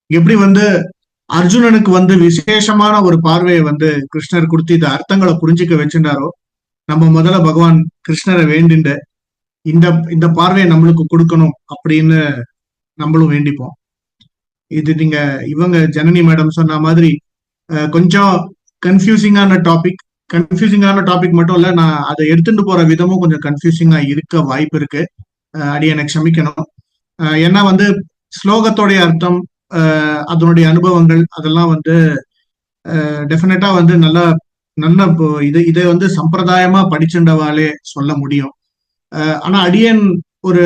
எப்படி வந்து அர்ஜுனனுக்கு வந்து விசேஷமான ஒரு பார்வையை வந்து கிருஷ்ணர் கொடுத்து இந்த அர்த்தங்களை புரிஞ்சுக்க வச்சுட்டாரோ, நம்ம முதல்ல பகவான் கிருஷ்ணரை வேண்டிண்டு இந்த இந்த பார்வையை நம்மளுக்கு கொடுக்கணும் அப்படின்னு நம்மளும் வேண்டிப்போம். இது நீங்க இவங்க ஜனனி மேடம் சொன்ன மாதிரி கொஞ்சம் கன்ஃபியூசிங்கான டாபிக். கன்ஃபியூசிங்கான டாபிக் மட்டும் இல்ல, நான் அதை எடுத்துட்டு போற விதமும் கொஞ்சம் கன்ஃபியூசிங்கா இருக்க வாய்ப்பு இருக்கு. அடியனை க்ஷமிக்கணும். ஏன்னா வந்து ஸ்லோகத்தோடைய அர்த்தம், அதனுடைய அனுபவங்கள் அதெல்லாம் வந்து டெஃபினட்டா வந்து நல்ல நல்ல இதை வந்து சம்பிரதாயமா படிச்சுண்டவாலே சொல்ல முடியும். ஆனா ஒரு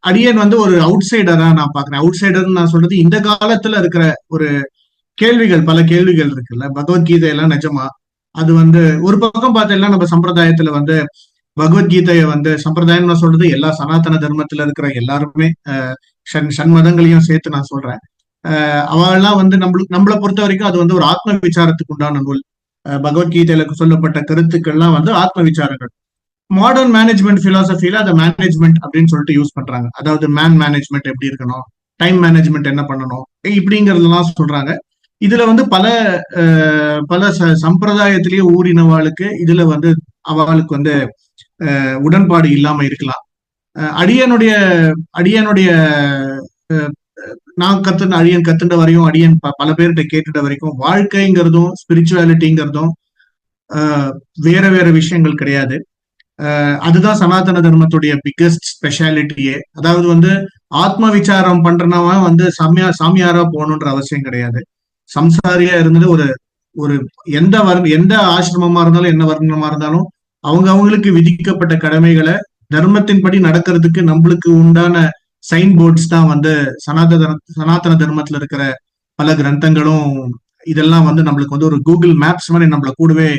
அடியன் வந்து ஒரு அவுட் சைடரா நான் பாக்குறேன். அவுட் சைடர்னு நான் சொல்றது இந்த காலத்துல இருக்கிற ஒரு கேள்விகள், பல கேள்விகள் இருக்குல்ல, பகவத்கீதையெல்லாம் நிஜமா அது வந்து ஒரு பக்கம் பார்த்தீங்கன்னா நம்ம சம்பிரதாயத்துல வந்து பகவத்கீதைய வந்து சம்பிரதாயம் நான் சொல்றது எல்லா சனாதன தர்மத்துல இருக்கிற எல்லாருமே சண்மதங்களையும் சேர்த்து நான் சொல்றேன். அவெல்லாம் வந்து நம்மளை பொறுத்த வரைக்கும் அது வந்து ஒரு ஆத்ம விசாரத்துக்கு உண்டான நூல். பகவத்கீதையில சொல்லப்பட்ட கருத்துக்கள்லாம் வந்து ஆத்ம விசாரங்கள். மாடர்ன் மேனேஜ்மெண்ட் பிலாசபில அதை மேனேஜ்மெண்ட் அப்படின்னு சொல்லிட்டு யூஸ் பண்றாங்க. அதாவது மேனேஜ்மெண்ட் எப்படி இருக்கணும், டைம் மேனேஜ்மெண்ட் என்ன பண்ணணும், இப்படிங்கிறதுலாம் சொல்றாங்க. இதுல வந்து பல சம்பிரதாயத்திலேயே ஊறினவாளுக்கு இதுல வந்து அவளுக்கு வந்து உடன்பாடு இல்லாம இருக்கலாம். அடியனுடைய அடியனுடைய நான் அடியன் கத்துட்ட வரையும், அடியன் பல பேர்கிட்ட கேட்டுட்ட வரைக்கும், வாழ்க்கைங்கிறதும் ஸ்பிரிச்சுவாலிட்டிங்கிறதும் வேற வேற விஷயங்கள் கிடையாது. அதுதான் சனாதன தர்மத்துடைய பிக்கஸ்ட் ஸ்பெஷாலிட்டியே. அதாவது வந்து ஆத்ம விசாரம் பண்றனவன் வந்து சாமியாரா போகணுன்ற அவசியம் கிடையாது. சம்சாரியா இருந்தது ஒரு எந்த ஆசிரமமா இருந்தாலும் என்ன வர்ணமா இருந்தாலும் அவங்களுக்கு விதிக்கப்பட்ட கடமைகளை தர்மத்தின்படி நடக்கிறதுக்கு நம்மளுக்கு உண்டான சைன் போர்ட்ஸ் தான் வந்து சனாதன தர்மத்துல இருக்கிற பல கிரந்தங்களும். இதெல்லாம் வந்து நம்மளுக்கு வந்து ஒரு கூகுள் மேப்ஸ் மாதிரி நம்மள கூடவே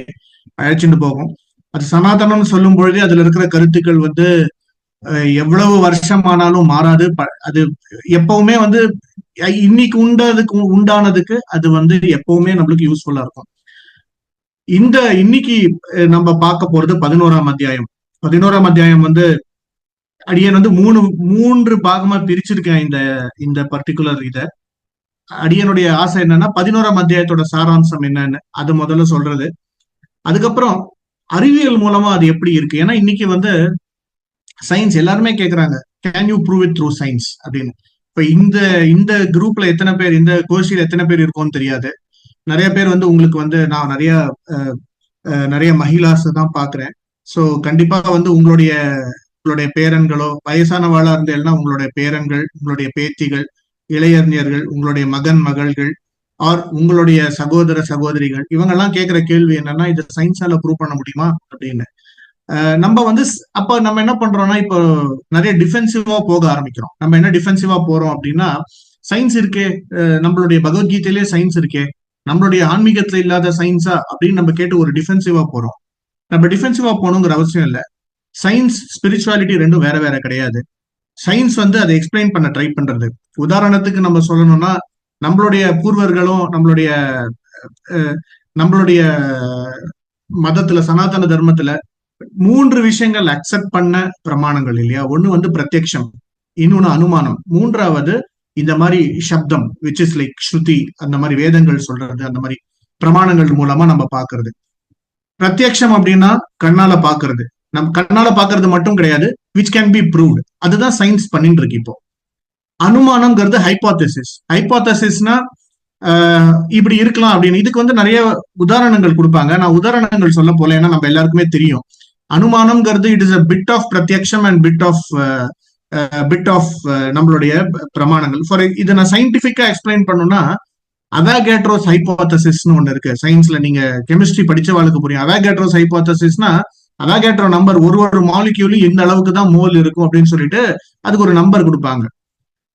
அழைச்சிட்டு போகும். அது சனாதனம் சொல்லும் பொழுதே அதுல இருக்கிற கருத்துக்கள் வந்து எவ்வளவு வருஷம் ஆனாலும் மாறாது. அது எப்பவுமே வந்து இன்னைக்கு உண்டானதுக்கு அது வந்து எப்பவுமே நம்மளுக்கு யூஸ்ஃபுல்லா இருக்கும். இன்னைக்கு நம்ம பார்க்க போறது 11ஆம் அத்தியாயம். 11ஆம் அத்தியாயம் வந்து அடியன் வந்து மூன்று பாகமா பிரிச்சிருக்கேன். இந்த பர்டிகுலர் அடியனுடைய ஆசை என்னன்னா 11ஆம் அத்தியாயத்தோட சாராம்சம் என்னன்னு அது முதல்ல சொல்றது. அதுக்கப்புறம் அறிவியல் மூலமா அது எப்படி இருக்கு. ஏன்னா இன்னைக்கு வந்து சயின்ஸ் எல்லாருமே கேக்குறாங்க, can you prove it through science அப்படின்னு. இப்ப இந்த குரூப்ல எத்தனை பேர், இந்த கோர்ஸில் எத்தனை பேர் இருக்கும்னு தெரியாது. நிறைய பேர் வந்து உங்களுக்கு வந்து நான் நிறைய மகிழாஸ் தான் பாக்குறேன். ஸோ கண்டிப்பா வந்து உங்களுடைய பேரன்களோ வயசானவாளா இருந்தேன்னா உங்களுடைய பேரன்கள், உங்களுடைய பேத்திகள், இளைஞர்கள், உங்களுடைய மகள்கள் ஆர் உங்களுடைய சகோதர சகோதரிகள் இவங்கெல்லாம் கேட்கிற கேள்வி என்னன்னா, இது சயின்ஸால ப்ரூவ் பண்ண முடியுமா அப்படின்னு. நம்ம வந்து அப்ப நம்ம என்ன பண்றோம்னா, இப்போ நிறைய டிஃபென்சிவா போக ஆரம்பிக்கிறோம். நம்ம என்ன டிஃபென்சிவா போறோம் அப்படின்னா, சயின்ஸ் இருக்கே, நம்மளுடைய பகவத்கீதையிலே சயின்ஸ் இருக்கே, நம்மளுடைய ஆன்மீகத்துல இல்லாத சயின்ஸா அப்படின்னு நம்ம கேட்டு ஒரு டிஃபென்சிவா போறோம். நம்ம டிஃபென்சிவா போகணுங்கிற அவசியம் இல்லை. சயின்ஸ் ஸ்பிரிச்சுவாலிட்டி ரெண்டும் வேற வேற கிடையாது. சயின்ஸ் வந்து அதை எக்ஸ்பிளைன் பண்ண ட்ரை பண்றது. உதாரணத்துக்கு நம்ம சொல்லணும்னா, நம்மளுடைய பூர்வர்களும் நம்மளுடைய மதத்துல சனாதன தர்மத்துல 3 விஷயங்கள் அக்செப்ட் பண்ண பிரமாணங்கள் இல்லையா. ஒண்ணு வந்து பிரத்யக்ஷம், இன்னொன்னு அனுமானம், மூன்றாவது இந்த மாதிரி சப்தம் விச் இஸ் லைக் ஸ்ருதி, அந்த மாதிரி வேதங்கள் சொல்றது, அந்த மாதிரி பிரமாணங்கள் மூலமா நம்ம பாக்குறது. பிரத்யக்ஷம் அப்படின்னா கண்ணால பாக்குறது. நம்ம கண்ணால பாக்குறது மட்டும் கிடையாது, விச் கேன் பி ப்ரூவ்ட். அதுதான் சயின்ஸ் பண்ணிட்டு இருக்கு இப்போ. அனுமானம்ங்கிறது ஹைபோதசிஸ். ஹைபோதசிஸ்னா இப்படி இருக்கலாம் அப்படின்னு. இதுக்கு வந்து நிறைய உதாரணங்கள் கொடுப்பாங்க. நான் உதாரணங்கள் சொல்ல போல, ஏன்னா நம்ம எல்லாருக்குமே தெரியும். அனுமானம்ங்கிறது it is a bit of பிரத்யக்ஷம் அண்ட் பிட் ஆஃப் நம்மளுடைய பிரமாணங்கள். ஃபார் இதை நான் சயின்டிபிக்கா எக்ஸ்பிளைன் பண்ணணும்னா, அவாகேட்ரோஸ் ஹைபோதசிஸ்னு ஒண்ணு இருக்கு. சயின்ஸ்ல நீங்க கெமிஸ்ட்ரி படிச்சவாளுக்கு புரியும். அவாகேட்ரோஸ் ஹைபோதசிஸ்னா, அவாகேட்ரோ நம்பர் ஒரு மாலிக்யூலும் இந்த அளவுக்கு தான் மோல் இருக்கும் அப்படின்னு சொல்லிட்டு அதுக்கு ஒரு நம்பர் கொடுப்பாங்க.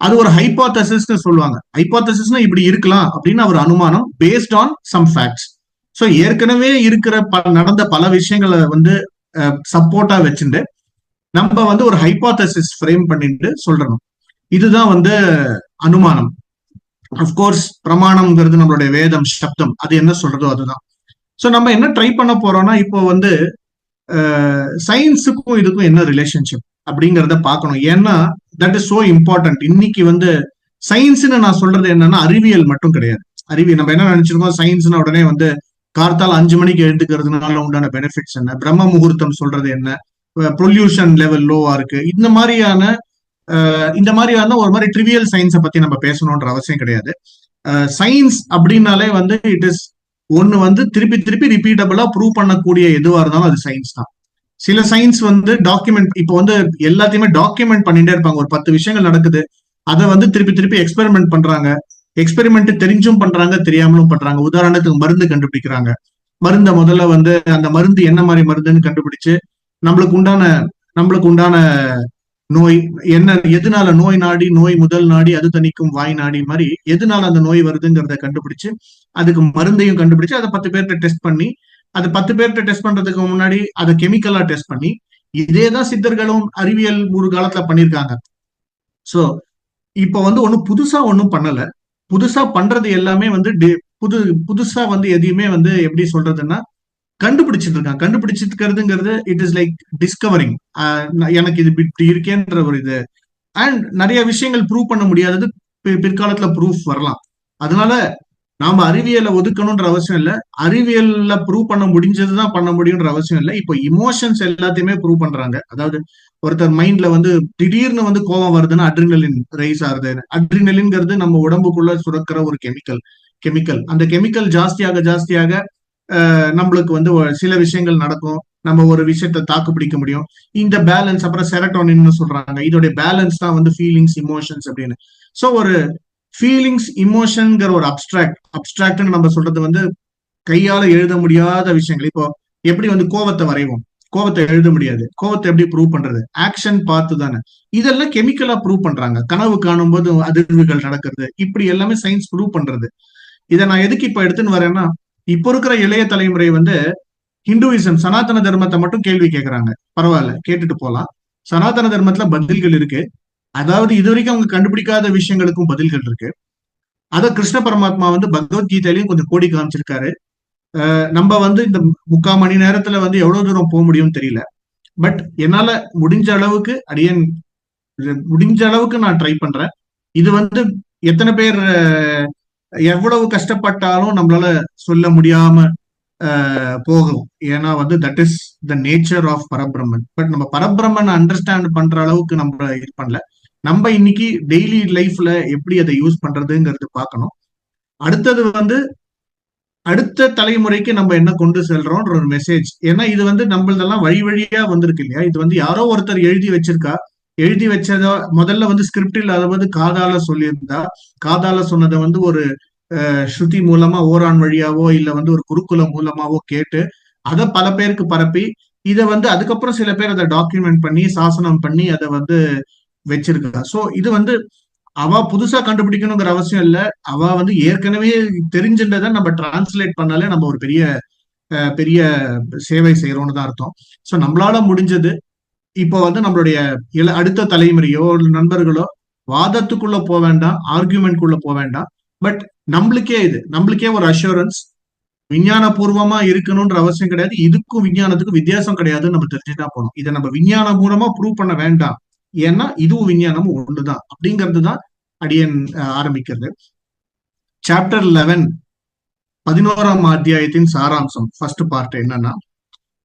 அது ஒரு ஹைபோதசிஸ்னு சொல்லுவாங்க. ஹைபோதசிஸ்னா இப்படி இருக்கலாம் அப்படின்னு ஒரு அனுமானம் based on some facts. So ஏற்கனவே இருக்கிற நடந்த பல விஷயங்களை வந்து சப்போர்ட்டா வச்சுட்டு நம்ம வந்து ஒரு ஹைபோதசிஸ் ஃப்ரேம் பண்ணிட்டு சொல்றோம். இதுதான் வந்து அனுமானம். அப்கோர்ஸ் பிரமாணம்ங்கிறது நம்மளுடைய வேதம், சப்தம், அது என்ன சொல்றதோ அதுதான். ஸோ நம்ம என்ன ட்ரை பண்ண போறோம்னா, இப்போ வந்து சயின்ஸுக்கும் இதுக்கும் என்ன ரிலேஷன்ஷிப் அப்படிங்கிறத பார்க்கணும். ஏன்னா தட் இஸ் சோ இம்பார்ட்டன்ட். இன்னைக்கு வந்து சயின்ஸ்னு நான் சொல்றது என்னன்னா அறிவியல் மட்டும் கிடையாது. அறிவியல் நம்ம என்ன நினைச்சிருக்கோம், சயின்ஸ்னா உடனே வந்து கார்த்தால் 5 மணிக்கு எழுந்துக்கிறதுனால உண்டான பெனிஃபிட்ஸ் என்ன, பிரம்ம முகூர்த்தம் சொல்றது என்ன, பொல்யூஷன் லெவல் லோவா இருக்கு, இந்த மாதிரியான ஒரு மாதிரி ட்ரிவியல் சயின்ஸை பத்தி நம்ம பேசணும்ன்ற அவசியம் கிடையாது. சயின்ஸ் அப்படின்னாலே வந்து இட் இஸ் ஒன்னு வந்து திருப்பி திருப்பி ரிப்பீட்டபிளா ப்ரூவ் பண்ணக்கூடிய எதுவா இருந்தாலும் அது சயின்ஸ் தான். சில சயின்ஸ் வந்து டாக்குமெண்ட், இப்போ வந்து எல்லாத்தையுமே டாக்குமெண்ட் பண்ணிட்டே இருப்பாங்க. ஒரு 10 விஷயங்கள் நடக்குது, அதை வந்து திருப்பி திருப்பி எக்ஸ்பெரிமெண்ட் பண்றாங்க. எக்ஸ்பெரிமெண்ட் தெரிஞ்சும் பண்றாங்க, தெரியாமலும் பண்றாங்க. உதாரணத்துக்கு மருந்து கண்டுபிடிக்கிறாங்க. மருந்த முதல்ல வந்து அந்த மருந்து என்ன மாதிரி மருந்துன்னு கண்டுபிடிச்சு நம்மளுக்கு உண்டான நம்மளுக்கு உண்டான நோய் என்ன, எதனால நோய் நாடி, நோய் முதல் நாடி அது தணிக்கும் வாய் நாடி மாதிரி எதனால அந்த நோய் வருதுங்கிறத கண்டுபிடிச்சு அதுக்கு மருந்தையும் கண்டுபிடிச்சு அதை 10 பேர்கிட்ட டெஸ்ட் பண்ணி, அது 10 பேர்கிட்ட டெஸ்ட் பண்றதுக்கு முன்னாடி அதை கெமிக்கலா டெஸ்ட் பண்ணி, இதேதான் சித்தர்களும் அறிவியல் ஒரு காலத்துல பண்ணியிருக்காங்க. சோ இப்ப வந்து ஒன்னும் புதுசா ஒன்னும் பண்ணல. புதுசா பண்றது எல்லாமே வந்து புதுசா வந்து எதையுமே வந்து எப்படி சொல்றதுன்னா கண்டுபிடிச்சிட்டு இருக்காங்க. கண்டுபிடிச்சிட்டு இருக்கிறதுங்கிறது இட் இஸ் லைக் டிஸ்கவரிங். எனக்கு இது இப்படி இருக்கேன்ற ஒரு இது. அண்ட் நிறைய விஷயங்கள் ப்ரூவ் பண்ண முடியாதது பிற்காலத்துல ப்ரூஃப் வரலாம். அதனால நாம அறிவியலை ஒதுக்கணும்ன்ற அவசியம் இல்லை. அறிவியல்ல ப்ரூவ் பண்ண முடிஞ்சதுதான் பண்ண முடியும்ன்ற அவசியம் இல்லை. இப்போ இமோஷன்ஸ் எல்லாத்தையுமே ப்ரூவ் பண்றாங்க. அதாவது ஒருத்தர் மைண்ட்ல வந்து திடீர்னு வந்து கோபம் வருதுன்னா அட்ரினலின் ரைஸ் ஆகுது. அட்ரினலின்ங்கிறது நம்ம உடம்புக்குள்ள சுரக்கிற ஒரு கெமிக்கல். அந்த கெமிக்கல் ஜாஸ்தியாக ஜாஸ்தியாக நம்மளுக்கு வந்து சில விஷயங்கள் நடக்கும். நம்ம ஒரு விஷயத்த தாக்கு பிடிக்க முடியும். இந்த பேலன்ஸ், அப்புறம் செரட்டோனின்னு சொல்றாங்க, இதோட பேலன்ஸ் தான் வந்து ஃபீலிங்ஸ் இமோஷன்ஸ் அப்படின்னு. ஸோ ஒரு ஃபீலிங்ஸ் இமோஷன்ங்கிற ஒரு அப்டிராக்ட்னு நம்ம சொல்றது வந்து கையால எழுத முடியாத விஷயங்கள். இப்போ எப்படி வந்து கோவத்தை வரைவோம், கோவத்தை எழுத முடியாது. கோவத்தை எப்படி ப்ரூவ் பண்றது, ஆக்ஷன் பார்த்து தானே. இதெல்லாம் கெமிக்கலா ப்ரூவ் பண்றாங்க. கனவு காணும் போது அதிர்வுகள் நடக்கிறது, இப்படி எல்லாமே சயின்ஸ் ப்ரூவ் பண்றது. இதை நான் எதுக்கு இப்ப எடுத்துன்னு வரேன்னா, இப்போ இருக்கிற இளைய தலைமுறை வந்து ஹிந்துவிசம் சனாதன தர்மத்தை மட்டும் கேள்வி கேட்கறாங்க. பரவாயில்ல, கேட்டுட்டு போலாம். சனாதன தர்மத்துல பதில்கள் இருக்கு. அதாவது இது வரைக்கும் அவங்க கண்டுபிடிக்காத விஷயங்களுக்கும் பதில்கள் இருக்கு. அத கிருஷ்ண பரமாத்மா வந்து பகவத்கீதையிலையும் கொஞ்சம் கோடி காமிச்சிருக்காரு. நம்ம வந்து இந்த 3/4 மணி நேரத்துல வந்து எவ்வளவு தூரம் போக முடியும்னு தெரியல. பட் என்னால முடிஞ்ச அளவுக்கு நான் ட்ரை பண்றேன். இது வந்து எத்தனை பேர் எவ்வளவு கஷ்டப்பட்டாலும் நம்மளால சொல்ல முடியாம போகும். ஏன்னா வந்து that is the nature of பரபிரம்மன். பட் நம்ம பரபிரம்மன் அண்டர்ஸ்டாண்ட் பண்ற அளவுக்கு நம்ம இது பண்ணல. நம்ம இன்னைக்கு டெய்லி லைஃப்ல எப்படி அதை யூஸ் பண்றதுங்கிறது பார்க்கணும். அடுத்தது வந்து அடுத்த தலைமுறைக்கு நம்ம என்ன கொண்டு செல்றோம்ன்ற ஒரு மெசேஜ். ஏன்னா இது வந்து நம்மளதெல்லாம் வழி வழியா வந்திருக்கு இல்லையா. இது வந்து யாரோ ஒருத்தர் எழுதி வச்சிருக்கா. எழுதி வச்சதா முதல்ல வந்து ஸ்கிரிப்ட் இல்லாத காதால சொல்லியிருந்தா, காதால சொன்னதை வந்து ஒரு ஸ்ருதி மூலமா ஓரான் வழியாவோ இல்ல வந்து ஒரு குருகுலம் மூலமாவோ கேட்டு அதை பல பேருக்கு பரப்பி, இதை வந்து அதுக்கப்புறம் சில பேர் அதை டாக்குமெண்ட் பண்ணி சாசனம் பண்ணி அதை வந்து வச்சிருக்கா. சோ இது வந்து அவ புதுசா கண்டுபிடிக்கணுங்கிற அவசியம் இல்ல. அவ வந்து ஏற்கனவே தெரிஞ்சின்றதை நம்ம டிரான்ஸ்லேட் பண்ணாலே நம்ம ஒரு பெரிய பெரிய சேவை செய்யறோம்னு தான் அர்த்தம். சோ நம்மளால முடிஞ்சது இப்போ வந்து நம்மளுடைய அடுத்த தலைமுறையோ நண்பர்களோ வாதத்துக்குள்ள போக வேண்டாம், ஆர்கியூமெண்ட்குள்ள போக வேண்டாம். பட் நம்மளுக்கே ஒரு அஷூரன்ஸ், விஞ்ஞான பூர்வமா இருக்கணும்ன்ற அவசியம் கிடையாது. இதுக்கும் விஞ்ஞானத்துக்கும் வித்தியாசம் கிடையாதுன்னு நம்ம தெரிஞ்சுதான் போகணும். இதை நம்ம விஞ்ஞான மூலமா ப்ரூவ் பண்ண வேண்டாம். ஏன்னா இதுவும் விஞ்ஞானமும் ஒண்ணுதான் அப்படிங்கிறது தான் அடியன் ஆரம்பிக்கிறது. சாப்டர் 11 11ஆம் அத்தியாயத்தின் சாராம்சம் ஃபர்ஸ்ட் பார்ட் என்னன்னா,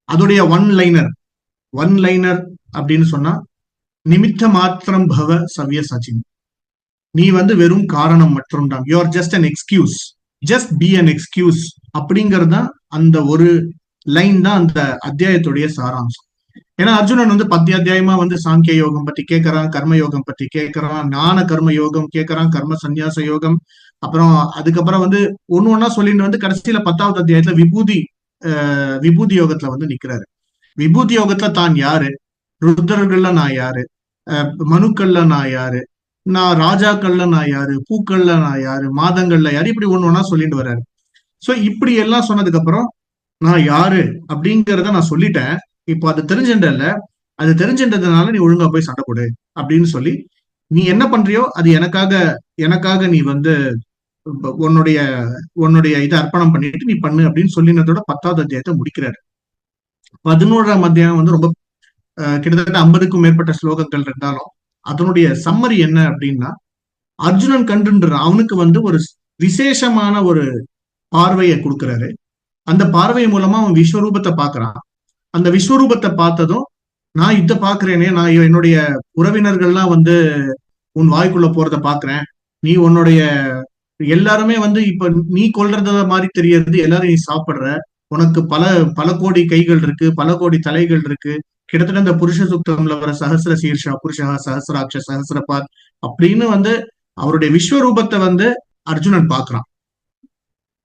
அதோடைய ஒன் லைனர் அப்படின்னு சொன்னா, நிமித்த மாத்திரம் பவ சவ்ய சச்சின். நீ வந்து வெறும் காரணம் மற்றும் தான். You are just an excuse, just be an excuse அப்படிங்கிறது தான். அந்த ஒரு லைன் தான் அந்த அத்தியாயத்துடைய சாராம்சம். ஏன்னா அர்ஜுனன் வந்து 10 அத்தியாயமா வந்து சாங்கிய யோகம் பத்தி கேட்கறான், கர்ம யோகம் பத்தி கேட்கறான், ஞான கர்ம யோகம் கேட்கறான், கர்ம சந்நியாச யோகம். அப்புறம் அதுக்கப்புறம் வந்து ஒண்ணு சொல்லிட்டு வந்து கடைசியில 10வது அத்தியாயத்துல விபூதி யோகத்துல வந்து நிக்கிறாரு. விபூதி யோகத்துல தான் யாரு, ருத்ரர்கள்ல நான் யாரு, மனுக்கள்ல நான் யாரு, நான் ராஜாக்கள்ல நான் யாரு, பூக்கள்ல நான் யாரு, மாதங்கள்ல யாரு, இப்படி ஒண்ணு சொல்லிட்டு வர்றாரு. சோ இப்படி எல்லாம் சொன்னதுக்கு அப்புறம் நான் யாரு அப்படிங்கிறத நான் சொல்லிட்டேன். இப்போ அது தெரிஞ்சுட்டல, அது தெரிஞ்சுட்டதுனால நீ ஒழுங்கா போய் சண்டை போடு அப்படின்னு சொல்லி, நீ என்ன பண்றியோ அது எனக்காக நீ வந்து உன்னுடைய இதை அர்ப்பணம் பண்ணிட்டு நீ பண்ணு அப்படின்னு சொல்லினதோட 10வது அத்தியாயத்தை முடிக்கிறாரு. 11ஆம் அத்தியாயம் வந்து ரொம்ப கிட்டத்தட்ட 50க்கும் மேற்பட்ட ஸ்லோகங்கள் இருந்தாலும் அதனுடைய சம்மரி என்ன அப்படின்னா, அர்ஜுனன் கண்டுன்றான். அவனுக்கு வந்து ஒரு விசேஷமான ஒரு பார்வையை கொடுக்கிறாரு. அந்த பார்வை மூலமா அவன் விஸ்வரூபத்தை பாக்குறான். அந்த விஸ்வரூபத்தை பார்த்ததும், நான் இத பாக்குறேனே, நான் என்னுடைய உறவினர்கள்லாம் வந்து உன் வாய்க்குள்ள போறத பாக்குறேன். நீ உன்னுடைய எல்லாருமே வந்து இப்ப நீ கொல்றத மாதிரி தெரியறது, எல்லாரும் நீ சாப்பிடுற. உனக்கு பல பல கோடி கைகள் இருக்கு, பல கோடி தலைகள் இருக்கு. கிட்டத்தட்ட இந்த புருஷ சுத்தம்ல வர சஹசிர சீர்ஷா புருஷா சஹசிராட்ச சஹசிரபாத் அப்படின்னு வந்து அவருடைய விஸ்வரூபத்தை வந்து அர்ஜுனன் பாக்குறான்.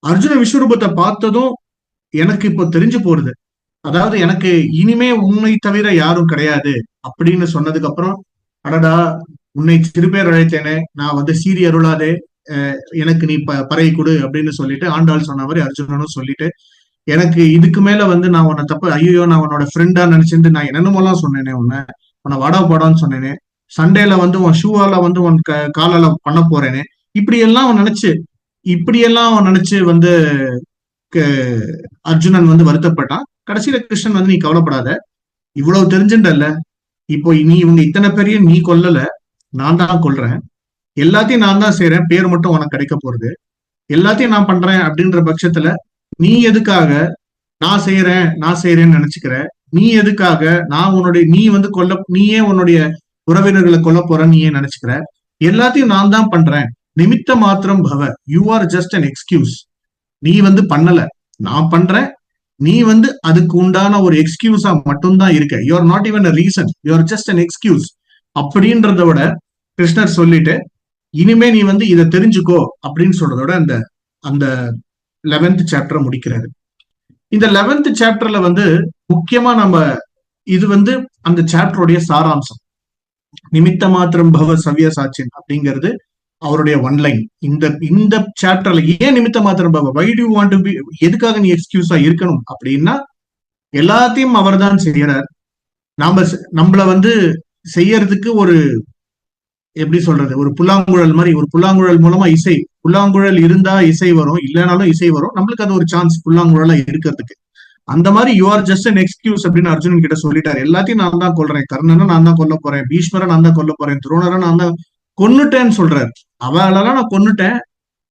அர்ஜுனன் விஸ்வரூபத்தை பார்த்ததும் எனக்கு இப்போ தெரிஞ்சு போறது, அதாவது எனக்கு இனிமே உன்னை தவிர யாரும் கிடையாது அப்படின்னு சொன்னதுக்கு அப்புறம், அடடா உன்னை திருப்பேர் அழைத்தேனே, நான் வந்து சீறி அருளாதே, எனக்கு நீ பறை கொடு அப்படின்னு சொல்லிட்டு ஆண்டாள் சொன்ன மாதிரி அர்ஜுனனும் சொல்லிட்டு, எனக்கு இதுக்கு மேல வந்து நான் உன்னை தப்பு, ஐயோ நான் உன்னோட ஃப்ரெண்டா நினைச்சிருந்து நான் என்னென்னமோலாம் சொன்னேனே, உன்னை வாடா போடான்னு சொன்னேனே, சண்டேல வந்து உன் ஷூவால வந்து உன் காலால பண்ண போறேனே, இப்படியெல்லாம் அவன் நினைச்சு வந்து அர்ஜுனன் வந்து வருத்தப்பட்டான். கடைசியில கிருஷ்ணன் வந்து, நீ கவலைப்படாத, இவ்வளவு தெரிஞ்சுட்டல்ல, இப்போ நீ இவங்க இத்தனை பேரையும் நீ கொல்லல, நான் தான் கொல்றேன், எல்லாத்தையும் நான் தான் செய்யறேன், பேர் மட்டும் உனக்கு கிடைக்க போறது, எல்லாத்தையும் நான் பண்றேன் அப்படின்ற பட்சத்துல நீ எதுக்காக நான் செய்யறேன்னு நினைச்சுக்கிற? நீ எதுக்காக நீ வந்து நீயே உன்னுடைய உறவினர்களை கொல்ல போறன்னு நீயே நினைச்சுக்கிற? எல்லாத்தையும் நான் தான் பண்றேன், நிமித்த மாத்திரம் பவ, you are just an excuse. நீ வந்து பண்ணல, நான் பண்றேன், நீ வந்து அதுக்கு உண்டான ஒரு எக்ஸ்கியூஸா மட்டும்தான் இருக்க. You are not even a reason, you are just an excuse அப்படின்றத விட கிருஷ்ணர் சொல்லிட்டு, இனிமே நீ வந்து இதை தெரிஞ்சுக்கோ அப்படின்னு சொல்றதோட அந்த அந்த 11th சாப்டரை முடிக்கிறாரு. இந்த 11th சாப்டர்ல வந்து முக்கியமா நம்ம இது வந்து அந்த சாப்டருடைய சாராம்சம். நிமித்த மாத்திரம் பவ சவ்ய சாட்சியன் அப்படிங்கிறது அவருடைய ஒன்லைன். இந்த சாப்டர்ல ஏன் நிமித்த மாத்திரம் பவ, why do want to be, எதுக்காக நீ எக்ஸ்கியூஸா இருக்கணும் அப்படின்னா, எல்லாத்தையும் அவர் தான் செய்யறார். நம்மள வந்து செய்யறதுக்கு ஒரு எப்படி சொல்றது, ஒரு புல்லாங்குழல் மாதிரி, ஒரு புல்லாங்குழல் மூலமா இசை, புல்லாங்குழல் இருந்தா இசை வரும், இல்லைனாலும் இசை வரும், நம்மளுக்கு அது ஒரு சான்ஸ் புல்லாங்குழலா இருக்கிறதுக்கு. அந்த மாதிரி you are just an excuse அப்படின்னு அர்ஜுனன் கிட்ட சொல்லிட்டாரு. எல்லாத்தையும் நான் தான் கொல்றேன், கர்ணனை நான் தான் கொல்ல போறேன், பீஷ்மரை நான் தான் கொல்ல போறேன், துரோணரை நான் தான் கொன்னுட்டேன்னு சொல்றாரு. அவளெல்லாம் நான் கொன்னுட்டேன்,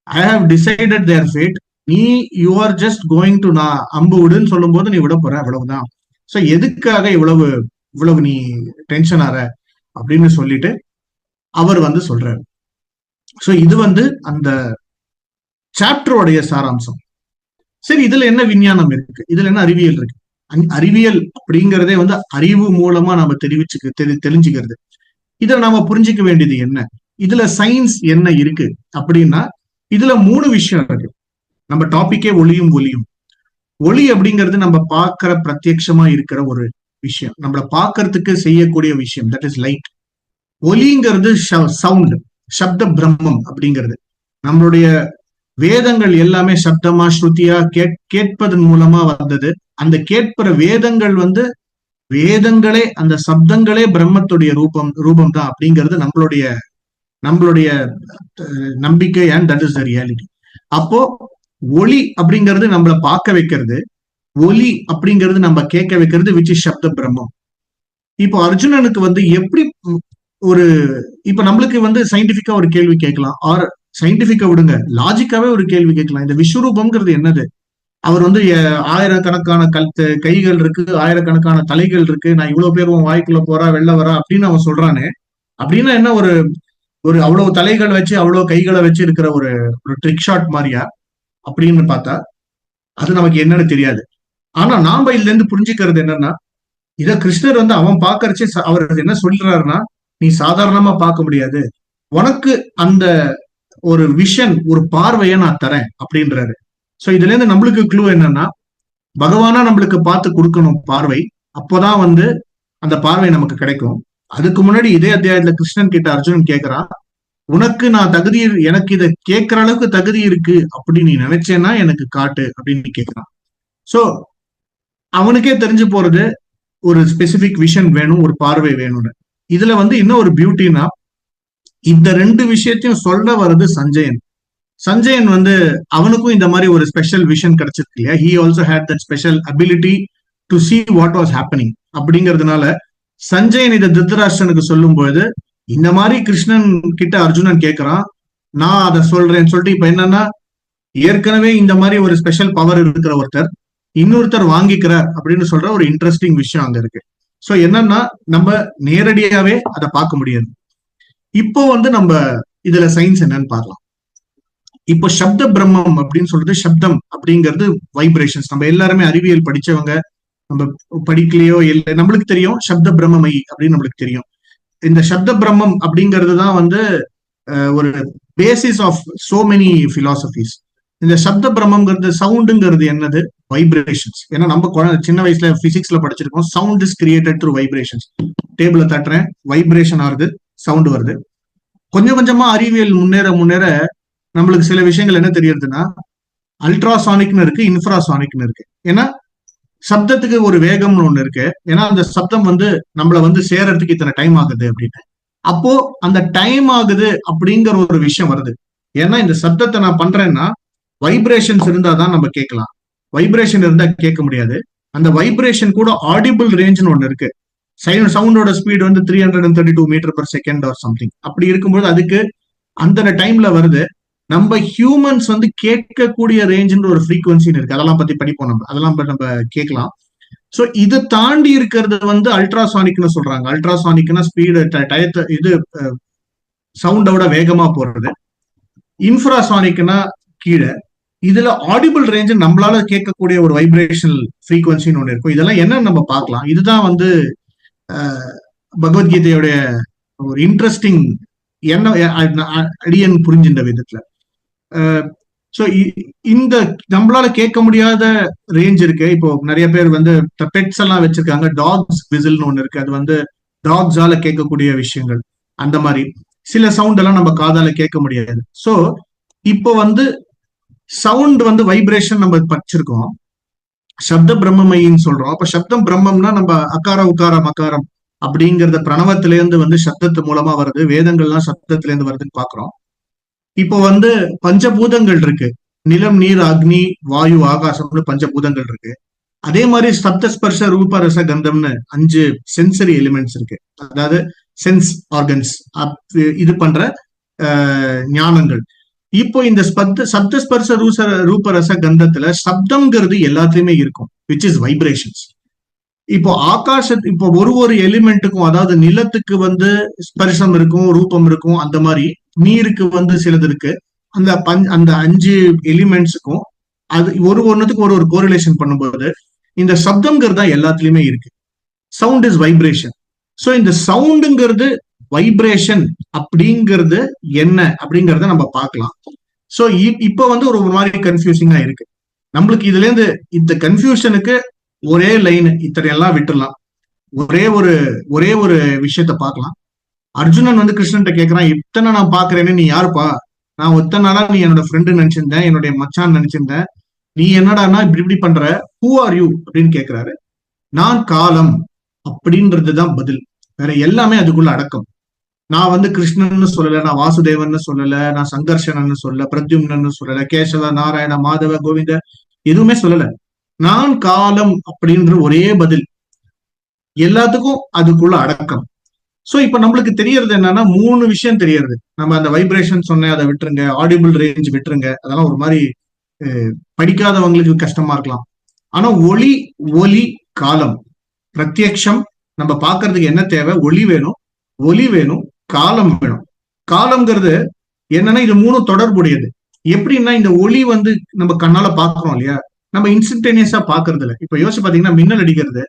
I have decided their fate, நீ you are just going to நான் அம்பு விடுன்னு சொல்லும் போது நீ விட போற, அவ்வளவுதான். சோ எதுக்காக இவ்வளவு நீ டென்ஷன் ஆற அப்படின்னு சொல்லிட்டு அவர் வந்து சொல்றாரு. சோ இது வந்து அந்த சாப்டருடைய சாராம்சம். சரி, இதுல என்ன விஞ்ஞானம் இருக்கு, இதுல என்ன அறிவியல் இருக்கு? அறிவியல் அப்படிங்கிறதே வந்து அறிவு மூலமா நம்ம தெரிஞ்சுக்கிறது. இதுல நாம புரிஞ்சுக்க வேண்டியது என்ன, இதுல சயின்ஸ் என்ன இருக்கு அப்படின்னா, இதுல 3 விஷயம் இருக்கு. நம்ம டாபிக்கே ஒளியும் ஒலியும். ஒளி அப்படிங்கிறது நம்ம பார்க்கிற பிரத்யட்சமா இருக்கிற ஒரு விஷயம், நம்மள பார்க்கறதுக்கு செய்யக்கூடிய விஷயம், தட் இஸ் லைட். ஒலிங்கிறது சவுண்ட், சப்த பிரம்மம் அப்படிங்கிறது. நம்மளுடைய வேதங்கள் எல்லாமே சப்தமா ஸ்ருதியா கேட்பதன் மூலமா வந்தது. அந்த கேட்பற வேதங்கள் வந்து வேதங்களே, அந்த சப்தங்களே பிரம்மத்துடைய ரூபம் தான் அப்படிங்கிறது நம்மளுடைய நம்பிக்கை, and that is the reality. அப்போ ஒளி அப்படிங்கிறது நம்மளை பார்க்க வைக்கிறது, ஒலி அப்படிங்கிறது நம்ம கேட்க வைக்கிறது, விச் இஸ் சப்த பிரம்மம். இப்போ அர்ஜுனனுக்கு வந்து எப்படி இப்ப நம்மளுக்கு வந்து சயின்டிபிக்கா ஒரு கேள்வி கேட்கலாம், ஆர் சயின்டிபிக்கா விடுங்க, லாஜிக்காவே ஒரு கேள்வி கேட்கலாம், இந்த விஸ்வரூபம்ங்கிறது என்னது? அவர் வந்து ஆயிரக்கணக்கான கைகள் இருக்கு, ஆயிரக்கணக்கான தலைகள் இருக்கு, நான் இவ்வளவு பேர் உன் வாய்க்குள்ள போறா வெளில வரா அப்படின்னு அவன் சொல்றானே, அப்படின்னா என்ன, ஒரு அவ்வளவு தலைகள் வச்சு அவ்வளவு கைகளை வச்சு இருக்கிற ஒரு ட்ரிக் ஷாட் மாதிரியா அப்படின்னு பார்த்தா அது நமக்கு என்னன்னு தெரியாது. ஆனா நாம இதுல இருந்து புரிஞ்சுக்கிறது என்னன்னா, இத கிருஷ்ணர் வந்து அவன் பாக்கறச்சே அவர் என்ன சொல்றாருன்னா, நீ சாதாரணமா பார்க்க முடியாது, உனக்கு அந்த ஒரு விஷன், ஒரு பார்வையை நான் தரேன் அப்படின்றாரு. சோ இதுல இருந்து நம்மளுக்கு க்ளூ என்னன்னா, பகவானா நம்மளுக்கு பார்த்து கொடுக்கணும் பார்வை, அப்போதான் வந்து அந்த பார்வை நமக்கு கிடைக்கும். அதுக்கு முன்னாடி இதே அத்தியாயத்துல கிருஷ்ணன் கிட்ட அர்ஜுனன் கேட்கிறான், உனக்கு நான் தகுதி, எனக்கு இதை கேட்கிற அளவுக்கு தகுதி இருக்கு அப்படி நீ நினைச்சேன்னா எனக்கு காட்டு அப்படின்னு கேட்கிறான். சோ அவனுக்கே தெரிஞ்சு போறது, ஒரு ஸ்பெசிபிக் விஷன் வேணும், ஒரு பார்வை வேணும்னு. இதுல வந்து இன்னும் ஒரு பியூட்டினா, இந்த 2 விஷயத்தையும் சொல்ல வர்றது சஞ்சயன் வந்து அவனுக்கும் இந்த மாதிரி ஒரு ஸ்பெஷல் விஷன் கிடைச்சிருக்கு இல்லையா, he also had that special ability to see what was happening. அப்படிங்கிறதுனால சஞ்சயன் இதை திருதராஷ்டிரனுக்கு சொல்லும் பொழுது, இந்த மாதிரி கிருஷ்ணன் கிட்ட அர்ஜுனன் கேட்கிறான், நான் அதை சொல்றேன்னு சொல்லிட்டு இப்ப என்னன்னா, ஏற்கனவே இந்த மாதிரி ஒரு ஸ்பெஷல் பவர் இருக்கிற ஒருத்தர் இன்னொருத்தர் வாங்கிக்கிறார் அப்படின்னு சொல்ற ஒரு இன்ட்ரெஸ்டிங் விஷயம் அங்க இருக்கு. சோ என்னன்னா, நம்ம நேரடியாவே அதை பார்க்க முடியாது. இப்போ வந்து நம்ம இதுல சயின்ஸ் என்னன்னு பார்க்கலாம். இப்போ சப்த பிரம்மம் அப்படின்னு சொல்றது, சப்தம் அப்படிங்கிறது வைப்ரேஷன்ஸ். நம்ம எல்லாருமே அறிவியல் படிச்சவங்க, நம்ம படிக்கலையோ இல்லை, நம்மளுக்கு தெரியும் சப்த பிரம்மமை அப்படின்னு நம்மளுக்கு தெரியும். இந்த சப்த பிரம்மம் அப்படிங்கிறது தான் வந்து ஒரு basis of so many philosophies. இந்த சப்த பிரம்மங்கிறது, சவுண்டுங்கிறது என்னது? வைப்ரேஷன்ஸ். ஏன்னா நம்ம சின்ன வயசுல பிசிக்ஸ்ல படிச்சிருக்கோம், sound is created through vibrations. டேபிள தட்டுறேன், வைப்ரேஷன் ஆகுது, சவுண்ட் வருது. கொஞ்சம் கொஞ்சமா அறிவியல் முன்னேற முன்னேற நம்மளுக்கு சில விஷயங்கள் என்ன தெரியறதுன்னா, அல்ட்ராசானிக்னு இருக்கு, இன்ஃப்ராசானிக்னு இருக்கு. ஏன்னா சப்தத்துக்கு ஒரு வேகம்னு ஒண்ணு இருக்கு. ஏன்னா அந்த சப்தம் வந்து நம்மள வந்து சேர்றதுக்கு இத்தனை டைம் ஆகுது அப்படின்னு. அப்போ அந்த டைம் ஆகுது அப்படிங்கிற ஒரு விஷயம் வருது. ஏன்னா இந்த சப்தத்தை நான் பண்றேன்னா வைப்ரேஷன்ஸ் இருந்தா தான் நம்ம கேட்கலாம், வைப்ரேஷன் இருந்தா கேட்க முடியாது. அந்த வைப்ரேஷன் கூட ஆடிபிள் ரேஞ்ச்னு ஒண்ணு இருக்கு. சவுண்டோட ஸ்பீடு வந்து 332 metre per second or something. அப்படி இருக்கும்போது அதுக்கு அந்த டைம்ல வருது. நம்ம ஹியூமன்ஸ் வந்து கேட்கக்கூடிய ரேஞ்சுன்ற ஒரு ஃப்ரீக்வன்சின்னு இருக்கு. அதெல்லாம் பத்தி படிப்போம், நம்ம அதெல்லாம் நம்ம கேட்கலாம். ஸோ இதை தாண்டி இருக்கிறது வந்து அல்ட்ராசானிக்னு சொல்றாங்க. அல்ட்ராசானிக்னா ஸ்பீடு, டயத்தை, இது சவுண்டோட வேகமா போறது. இன்ஃப்ராசானிக்னா கீழே. இதுல ஆடிபிள் ரேஞ்ச் நம்மளால கேட்கக்கூடிய ஒரு வைப்ரேஷனல் ஃப்ரீக்வன்சின்னு ஒண்ணு இருக்கும். இதெல்லாம் என்னன்னு நம்ம பார்க்கலாம். இதுதான் வந்து பகவத்கீதையோடைய ஒரு இன்ட்ரெஸ்டிங் என்ன அடியன் புரிஞ்சின்ற விதத்துல. ஸோ இந்த நம்மளால கேட்க முடியாத ரேஞ்ச் இருக்கு. இப்போ நிறைய பேர் வந்து பெட்ஸ் எல்லாம் வச்சிருக்காங்க. டாக்ஸ் விசில்னு ஒண்ணு இருக்கு. அது வந்து டாக்ஸால கேட்கக்கூடிய விஷயங்கள். அந்த மாதிரி சில சவுண்ட் எல்லாம் நம்ம காதால கேட்க முடியாது. ஸோ இப்போ வந்து சவுண்ட் வந்து வைப்ரேஷன் நம்ம படிச்சிருக்கோம், சப்த பிரம்மமைன்னு சொல்றோம். அப்ப சப்தம் பிரம்மம்னா நம்ம அகார உக்கார மகாரம் அப்படிங்கறத பிரணவத்திலேருந்து வந்து சப்தத்து மூலமா வருது, வேதங்கள்லாம் சப்தத்திலேருந்து வருதுன்னு பாக்குறோம். இப்போ வந்து பஞ்சபூதங்கள் இருக்கு, நிலம், நீர், அக்னி, வாயு, ஆகாசம்னு பஞ்சபூதங்கள் இருக்கு. அதே மாதிரி சப்தஸ்பர்ஷ ரூப ரச கந்தம்னு 5 சென்சரி எலிமெண்ட்ஸ் இருக்கு. அதாவது சென்ஸ் ஆர்கன்ஸ் இது பண்ற ஞானங்கள். இப்போ இந்த சப்தஸ்பர்ஷ ரூப ரச கந்தத்துல சப்தம்ங்கிறது எல்லாத்துலயுமே இருக்கும், விச் இஸ் வைப்ரேஷன்ஸ். இப்போ இப்போ ஒரு எலிமெண்ட்டுக்கும், அதாவது நிலத்துக்கு வந்து ஸ்பர்ஷம் இருக்கும், ரூபம் இருக்கும். அந்த மாதிரி நீருக்கு வந்து சிலது இருக்கு. அந்த 5 எலிமெண்ட்ஸுக்கும் அது ஒன்னுத்துக்கு ஒரு கோரிலேஷன் பண்ணும்போது இந்த சப்தம்ங்கிறது தான் எல்லாத்துலயுமே இருக்கு. Sound is vibration. ஸோ இந்த சவுண்டுங்கிறது வைப்ரேஷன் அப்படிங்கிறது என்ன அப்படிங்கறத நம்ம பார்க்கலாம். ஸோ இப்போ வந்து ஒரு மாதிரி கன்ஃபியூசிங்கா இருக்கு நம்மளுக்கு. இதுல இருந்து இந்த கன்ஃபியூஷனுக்கு ஒரே லைன், இத்தனை எல்லாம் விட்டுடலாம். ஒரே ஒரு விஷயத்த பார்க்கலாம். அர்ஜுனன் வந்து கிருஷ்ணன் கேட்கிறான், இத்தனை நான் பாக்குறேன்னு நீ யாருப்பா? நான் ஒத்தனை நாளா நீ என்னோட ஃப்ரெண்டு நினைச்சிருந்தேன், என்னுடைய மச்சான் நினைச்சிருந்தேன், நீ என்னடானா இப்படி பண்ற, ஹூ ஆர் யூ அப்படின்னு கேட்கிறாரு. நான் காலம் அப்படின்றதுதான் பதில். வேற எல்லாமே அதுக்குள்ள அடக்கம். நான் வந்து கிருஷ்ணன்னு சொல்லல, நான் வாசுதேவன் சொல்லல, நான் சங்கர்ஷனன்னு சொல்லல, பிரத்யும்னு சொல்லல, கேசவ, நாராயண, மாதவ, கோவிந்த எதுவுமே சொல்லல. நான் காலம் அப்படின்ற ஒரே பதில், எல்லாத்துக்கும் அதுக்குள்ள அடக்கம். சோ இப்ப நம்மளுக்கு தெரியறது என்னன்னா 3 விஷயம் தெரியறது. நம்ம அந்த வைப்ரேஷன் சொன்ன அதை விட்டுருங்க, ஆடிபிள் ரேஞ்ச் விட்டுருங்க, அதெல்லாம் ஒரு மாதிரி படிக்காதவங்களுக்கு கஷ்டமா இருக்கலாம். ஆனா ஒலி, காலம், பிரத்யக்ஷம். நம்ம பாக்குறதுக்கு என்ன தேவை? ஒலி வேணும், காலம் வேணும். காலம்ங்கிறது என்னன்னா இது 3 தொடர்புடையது. எப்படின்னா இந்த ஒலி வந்து நம்ம கண்ணால பாக்குறோம் இல்லையா, நம்ம இன்ஸ்டன்டேனியஸா பாக்குறது இல்லை. இப்ப யோசிச்சு பாத்தீங்கன்னா மின்னல் அடிக்கிறது,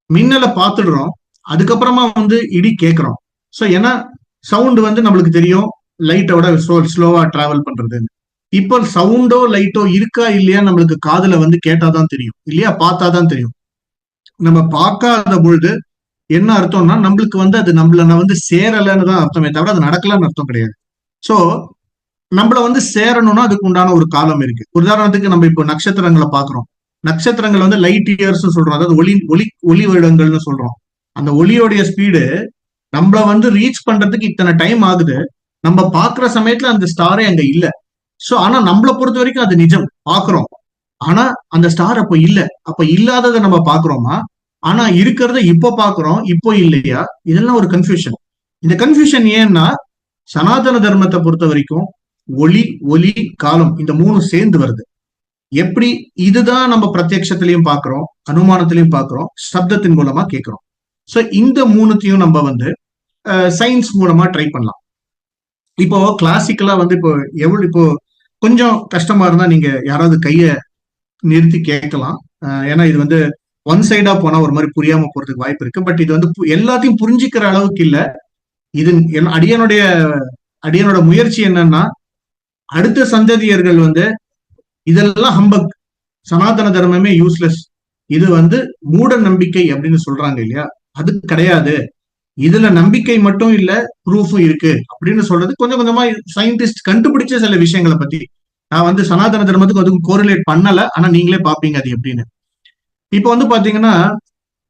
மின்னலை பார்த்துடுறோம், அதுக்கப்புறமா வந்து இடி கேட்கிறோம். ஸோ ஏன்னா சவுண்ட் வந்து நம்மளுக்கு தெரியும் லைட்டோட ஸ்லோவா டிராவல் பண்றதுன்னு. இப்போ சவுண்டோ லைட்டோ இருக்கா இல்லையா நம்மளுக்கு காதுல வந்து கேட்டாதான் தெரியும் இல்லையா, பார்த்தாதான் தெரியும். நம்ம பார்க்காத பொழுது என்ன அர்த்தம்னா நம்மளுக்கு வந்து அது நம்மள வந்து சேரலன்னு தான் அர்த்தமே தவிர அது நடக்கலன்னு அர்த்தம் கிடையாது. ஸோ நம்மள வந்து சேரணும்னா அதுக்கு உண்டான ஒரு காலம் இருக்கு. உதாரணத்துக்கு நம்ம இப்போ நட்சத்திரங்களை பாக்குறோம். நட்சத்திரங்கள் வந்து லைட் இயர்ஸ் சொல்றோம், அதாவது ஒளி வருடங்கள்னு சொல்றோம். அந்த ஒளியோடைய ஸ்பீடு நம்மள வந்து ரீச் பண்றதுக்கு இத்தனை டைம் ஆகுது. நம்ம பாக்குற சமயத்துல அந்த ஸ்டாரே அங்க இல்ல. சோ ஆனா நம்மளை பொறுத்த வரைக்கும் அது நிஜம், பாக்குறோம். ஆனா அந்த ஸ்டார் அப்ப இல்ல. அப்ப இல்லாததை நம்ம பாக்குறோமா? ஆனா இருக்கிறத இப்போ பாக்குறோம், இப்போ இல்லையா? இதெல்லாம் ஒரு கன்ஃபியூஷன். இந்த கன்ஃபியூஷன் ஏன்னா சனாதன தர்மத்தை பொறுத்த வரைக்கும் ஒளி, ஒலி, காலம் இந்த மூணு சேர்ந்து வருது. எப்படி இதுதான் நம்ம பிரத்யட்சத்திலையும் பாக்குறோம், அனுமானத்திலையும் பாக்குறோம், சப்தத்தின் மூலமா கேட்கிறோம். சோ இந்த மூணுத்தையும் நம்ம வந்து சயின்ஸ் மூலமா ட்ரை பண்ணலாம். இப்போ கிளாசிக்கலா வந்து இப்போ கொஞ்சம் கஷ்டமா இருந்தா நீங்க யாராவது கைய நிறுத்தி கேட்கலாம். ஏன்னா இது வந்து ஒன் சைடா போனா ஒரு மாதிரி புரியாம போறதுக்கு வாய்ப்பு இருக்கு. பட் இது வந்து எல்லாத்தையும் புரிஞ்சுக்கிற அளவுக்கு இல்ல. இது அடியனோட முயற்சி என்னன்னா, அடுத்த சந்ததியர்கள் வந்து இதெல்லாம் ஹம்பக், சனாதன தர்மமே யூஸ்லெஸ், இது வந்து மூட நம்பிக்கை அப்படின்னு சொல்றாங்க இல்லையா, அது கிடையாது, இதுல நம்பிக்கை மட்டும் இல்ல ப்ரூஃபும் இருக்கு அப்படின்னு சொல்றது கொஞ்சம் கொஞ்சமா சயின்டிஸ்ட் கண்டுபிடிச்ச சில விஷயங்களை பத்தி நான் வந்து சனாதன தர்மத்துக்கு அதுக்கும் கோரிலேட் பண்ணல. ஆனா நீங்களே பாப்பீங்க அது எப்படின்னு. இப்போ வந்து பாத்தீங்கன்னா,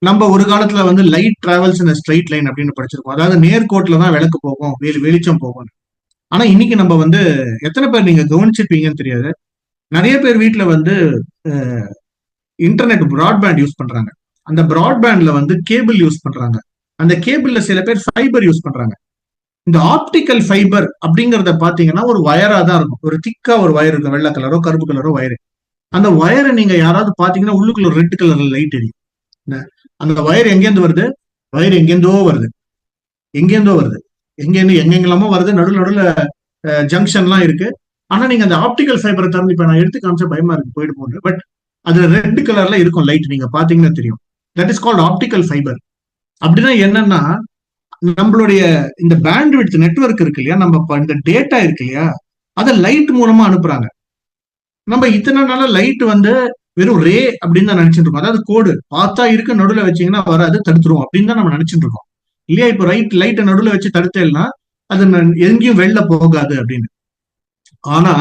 நம்ம ஒரு காலத்துல வந்து லைட் டிராவல்ஸ் இன் ஸ்ட்ரைட் லைன் அப்படின்னு படிச்சிருக்கோம். அதாவது நேர்கோட்டில தான் விளக்கு போகும், வெளிச்சம் போகும். ஆனா இன்னைக்கு நம்ம வந்து எத்தனை பேர் நீங்க கவனிச்சிருப்பீங்கன்னு தெரியாது, நிறைய பேர் வீட்டுல வந்து இன்டர்நெட் பிராட்பேண்ட் யூஸ் பண்றாங்க. அந்த பிராட்பேண்ட்ல வந்து கேபிள் யூஸ் பண்றாங்க. அந்த கேபிள்ல சில பேர் ஃபைபர் யூஸ் பண்றாங்க. இந்த ஆப்டிக்கல் ஃபைபர் அப்படிங்கறத பாத்தீங்கன்னா ஒரு வயரா தான் இருக்கும், ஒரு திக்கா ஒரு வயர் இருக்கும், வெள்ளை கலரோ கருப்பு கலரோ வயரு. அந்த வயரை நீங்க யாராவது பாத்தீங்கன்னா உள்ளுக்குள்ள ரெட் கலர்ல லைட் எரியும். அந்த வயர் எங்கேருந்து வருது? வயர் எங்கேருந்தோ வருது, எங்கேருந்தோ வருது, எங்கெங்கெல்லாமோ வருது. நடுவுல ஜங்ஷன்லாம் இருக்கு. ஆனா நீங்க அந்த ஆப்டிக்கல் ஃபைபரை திறந்து இப்ப நான் எடுத்து காமிச்சா பயமா இருக்கு, போயிட்டு போகுது. பட் அதுல ரெட் கலர்ல இருக்கும் லைட், நீங்க பாத்தீங்கன்னா தெரியும். That is called optical fibre. அப்படின்னா என்னன்னா, நம்மளுடைய இந்த பேண்ட்விட்த் நெட்வொர்க் இருக்கு இல்லையா, நம்ம இந்த டேட்டா இருக்கு இல்லையா, அதை லைட் மூலமா அனுப்புறாங்க. நம்ம இத்தனை நாள லைட் வந்து வெறும் ரே அப்படின்னு தான் நினைச்சிட்டு இருக்கோம். அதாவது கோடு பார்த்தா இருக்கு, நடுவில் வச்சீங்கன்னா வராது, தடுத்துரும் அப்படின்னு தான் நம்ம நினைச்சிட்டு இருக்கோம் இல்லையா. இப்போ லைட்டை நடுவில் வச்சு தடுத்தேன்னா அது எங்கேயும் வெளில போகாது அப்படின்னு. ஆனா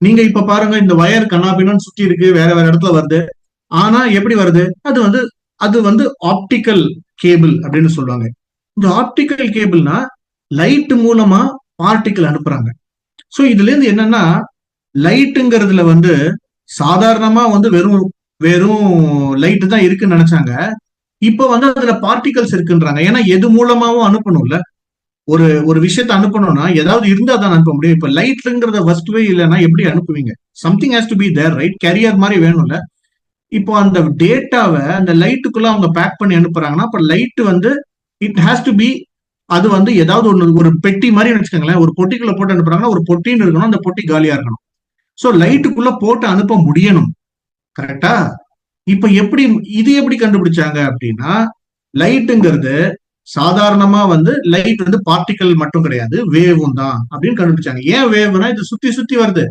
நீங்க இப்ப பாருங்க, இந்த வயர் கண்ணாபின்னு சுத்தி இருக்கு, வேற வேற இடத்துல வருது. ஆனா எப்படி வருது? அது வந்து ஆப்டிக்கல் கேபிள் அப்படின்னு சொல்லுவாங்க. இந்த ஆப்டிக்கல் கேபிள்னா லைட் மூலமா பார்ட்டிக்கல் அனுப்புறாங்க. சோ இதுல இருந்து என்னன்னா, லைட்டுங்கிறதுல வந்து சாதாரணமா வந்து வெறும் வெறும் லைட் தான் இருக்குன்னு நினைச்சாங்க. இப்ப வந்து அதுல பார்ட்டிகல்ஸ் இருக்குன்றாங்க. ஏன்னா எது மூலமாவும் அனுப்பணும்ல, ஒரு ஒரு விஷயத்த அனுப்பணும்னா ஏதாவது இருந்தா தான் அனுப்ப முடியும். இப்ப லைட்ங்கிறத வஸ்துவே இல்லைன்னா எப்படி அனுப்புவீங்க? Something has to be there, right? Carrier மாதிரி வேணும்ல. இப்போ அந்த டேட்டாவை அந்த லைட்டுக்குள்ள அவங்க பேக் பண்ணி அனுப்புறாங்கன்னா, அப்ப லைட் வந்து இட் ஹேஸ் டு பி, அது வந்து ஏதாவது ஒண்ணு, ஒரு பெட்டி மாதிரி வச்சுக்கோங்களேன். ஒரு பொட்டிக்குள்ள போட்டு அனுப்புறாங்கன்னா ஒரு பொட்டின்னு இருக்கணும், அந்த பொட்டி காலியா இருக்கணும். சோ லைட்டுக்குள்ள போட்டு அனுப்ப முடியணும், கரெக்டா? இப்ப இது எப்படி கண்டுபிடிச்சாங்க அப்படின்னா, லைட்டுங்கிறது சாதாரணமா வந்து லைட் வந்து பார்ட்டிகல் மட்டும் கிடையாது, வேவும் தான் அப்படின்னு கண்டுபிடிச்சாங்க. ஏன் வேவ்னா, இது சுத்தி சுத்தி வருது.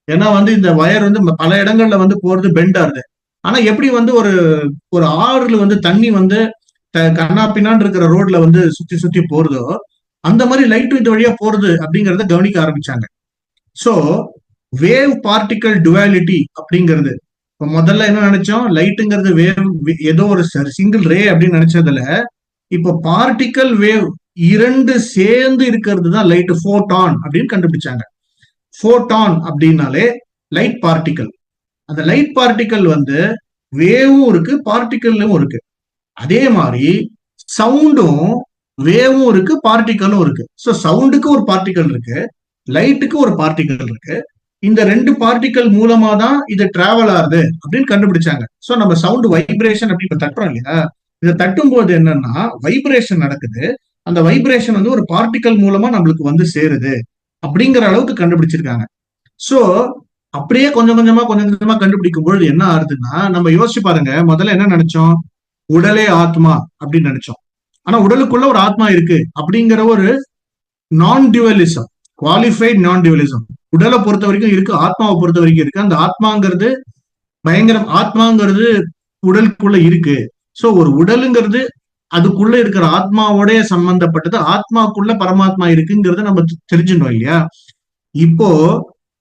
ஏன்னா வந்து இந்த வயர் வந்து பல இடங்கள்ல வந்து போறது பெண்ட் ஆகுது. ஆனா எப்படி வந்து ஒரு ஒரு ஆறுல வந்து தண்ணி வந்து கண்ணா பின்னான்னு இருக்கிற ரோட்ல வந்து சுத்தி சுத்தி போறதோ, அந்த மாதிரி லைட்டும் இது வழியா போறது அப்படிங்கறத கவனிக்க ஆரம்பிச்சாங்க. சோ வேவ் பார்ட்டிகல் டுவாலிட்டி அப்படிங்கிறது, இப்ப முதல்ல என்ன நினைச்சோம், லைட்டுங்கிறது வேவ், ஏதோ ஒரு சிங்கிள் ரே அப்படின்னு நினைச்சதுல இப்ப பார்ட்டிகல் வேவ் இரண்டு சேர்ந்து இருக்கிறது தான் லைட், போட்டான் அப்படின்னு கண்டுபிடிச்சாங்க. போட்டான் அப்படின்னாலே லைட் பார்ட்டிகல். அந்த லைட் பார்ட்டிகல் வந்து வேவும் இருக்கு, பார்ட்டிகலும் இருக்கு. அதே மாதிரி சவுண்டும் வேவும் இருக்கு, பார்ட்டிகலும் இருக்கு. ஸோ சவுண்டுக்கு ஒரு பார்ட்டிகல் இருக்கு, லைட்டுக்கு ஒரு பார்ட்டிகல் இருக்கு. இந்த ரெண்டு பார்ட்டிகல் மூலமா தான் இது டிராவல் ஆகுது அப்படின்னு கண்டுபிடிச்சாங்க. ஸோ நம்ம சவுண்ட் வைப்ரேஷன் அப்படி தட்டுறோம் இல்லையா, இதை தட்டும் போது என்னன்னா வைப்ரேஷன் நடக்குது. அந்த வைப்ரேஷன் வந்து ஒரு பார்ட்டிகல் மூலமா நம்மளுக்கு வந்து சேருது அப்படிங்கிற அளவுக்கு கண்டுபிடிச்சிருக்காங்க. சோ அப்படியே கொஞ்சம் கொஞ்சமா கண்டுபிடிக்கும் பொழுது என்ன ஆகுதுன்னா, நம்ம யோசிச்சு பாருங்க, முதல்ல என்ன நினைச்சோம், உடலே ஆத்மா அப்படின்னு நினைச்சோம். ஆனா உடலுக்குள்ள ஒரு ஆத்மா இருக்கு அப்படிங்கிற ஒரு நான் டியூவலிசம், குவாலிஃபைட் நான் டியூவலிசம் உடலை பொறுத்த வரைக்கும் இருக்கு, ஆத்மாவை பொறுத்த வரைக்கும் இருக்கு. அந்த ஆத்மாங்கிறது பயங்கரம், ஆத்மாங்கிறது உடலுக்குள்ள இருக்கு. சோ ஒரு உடலுங்கிறது அதுக்குள்ள இருக்கிற ஆத்மாவோடைய சம்பந்தப்பட்டது, ஆத்மாக்குள்ள பரமாத்மா இருக்குங்கிறத நம்ம தெரிஞ்சுட்டோம் இல்லையா. இப்போ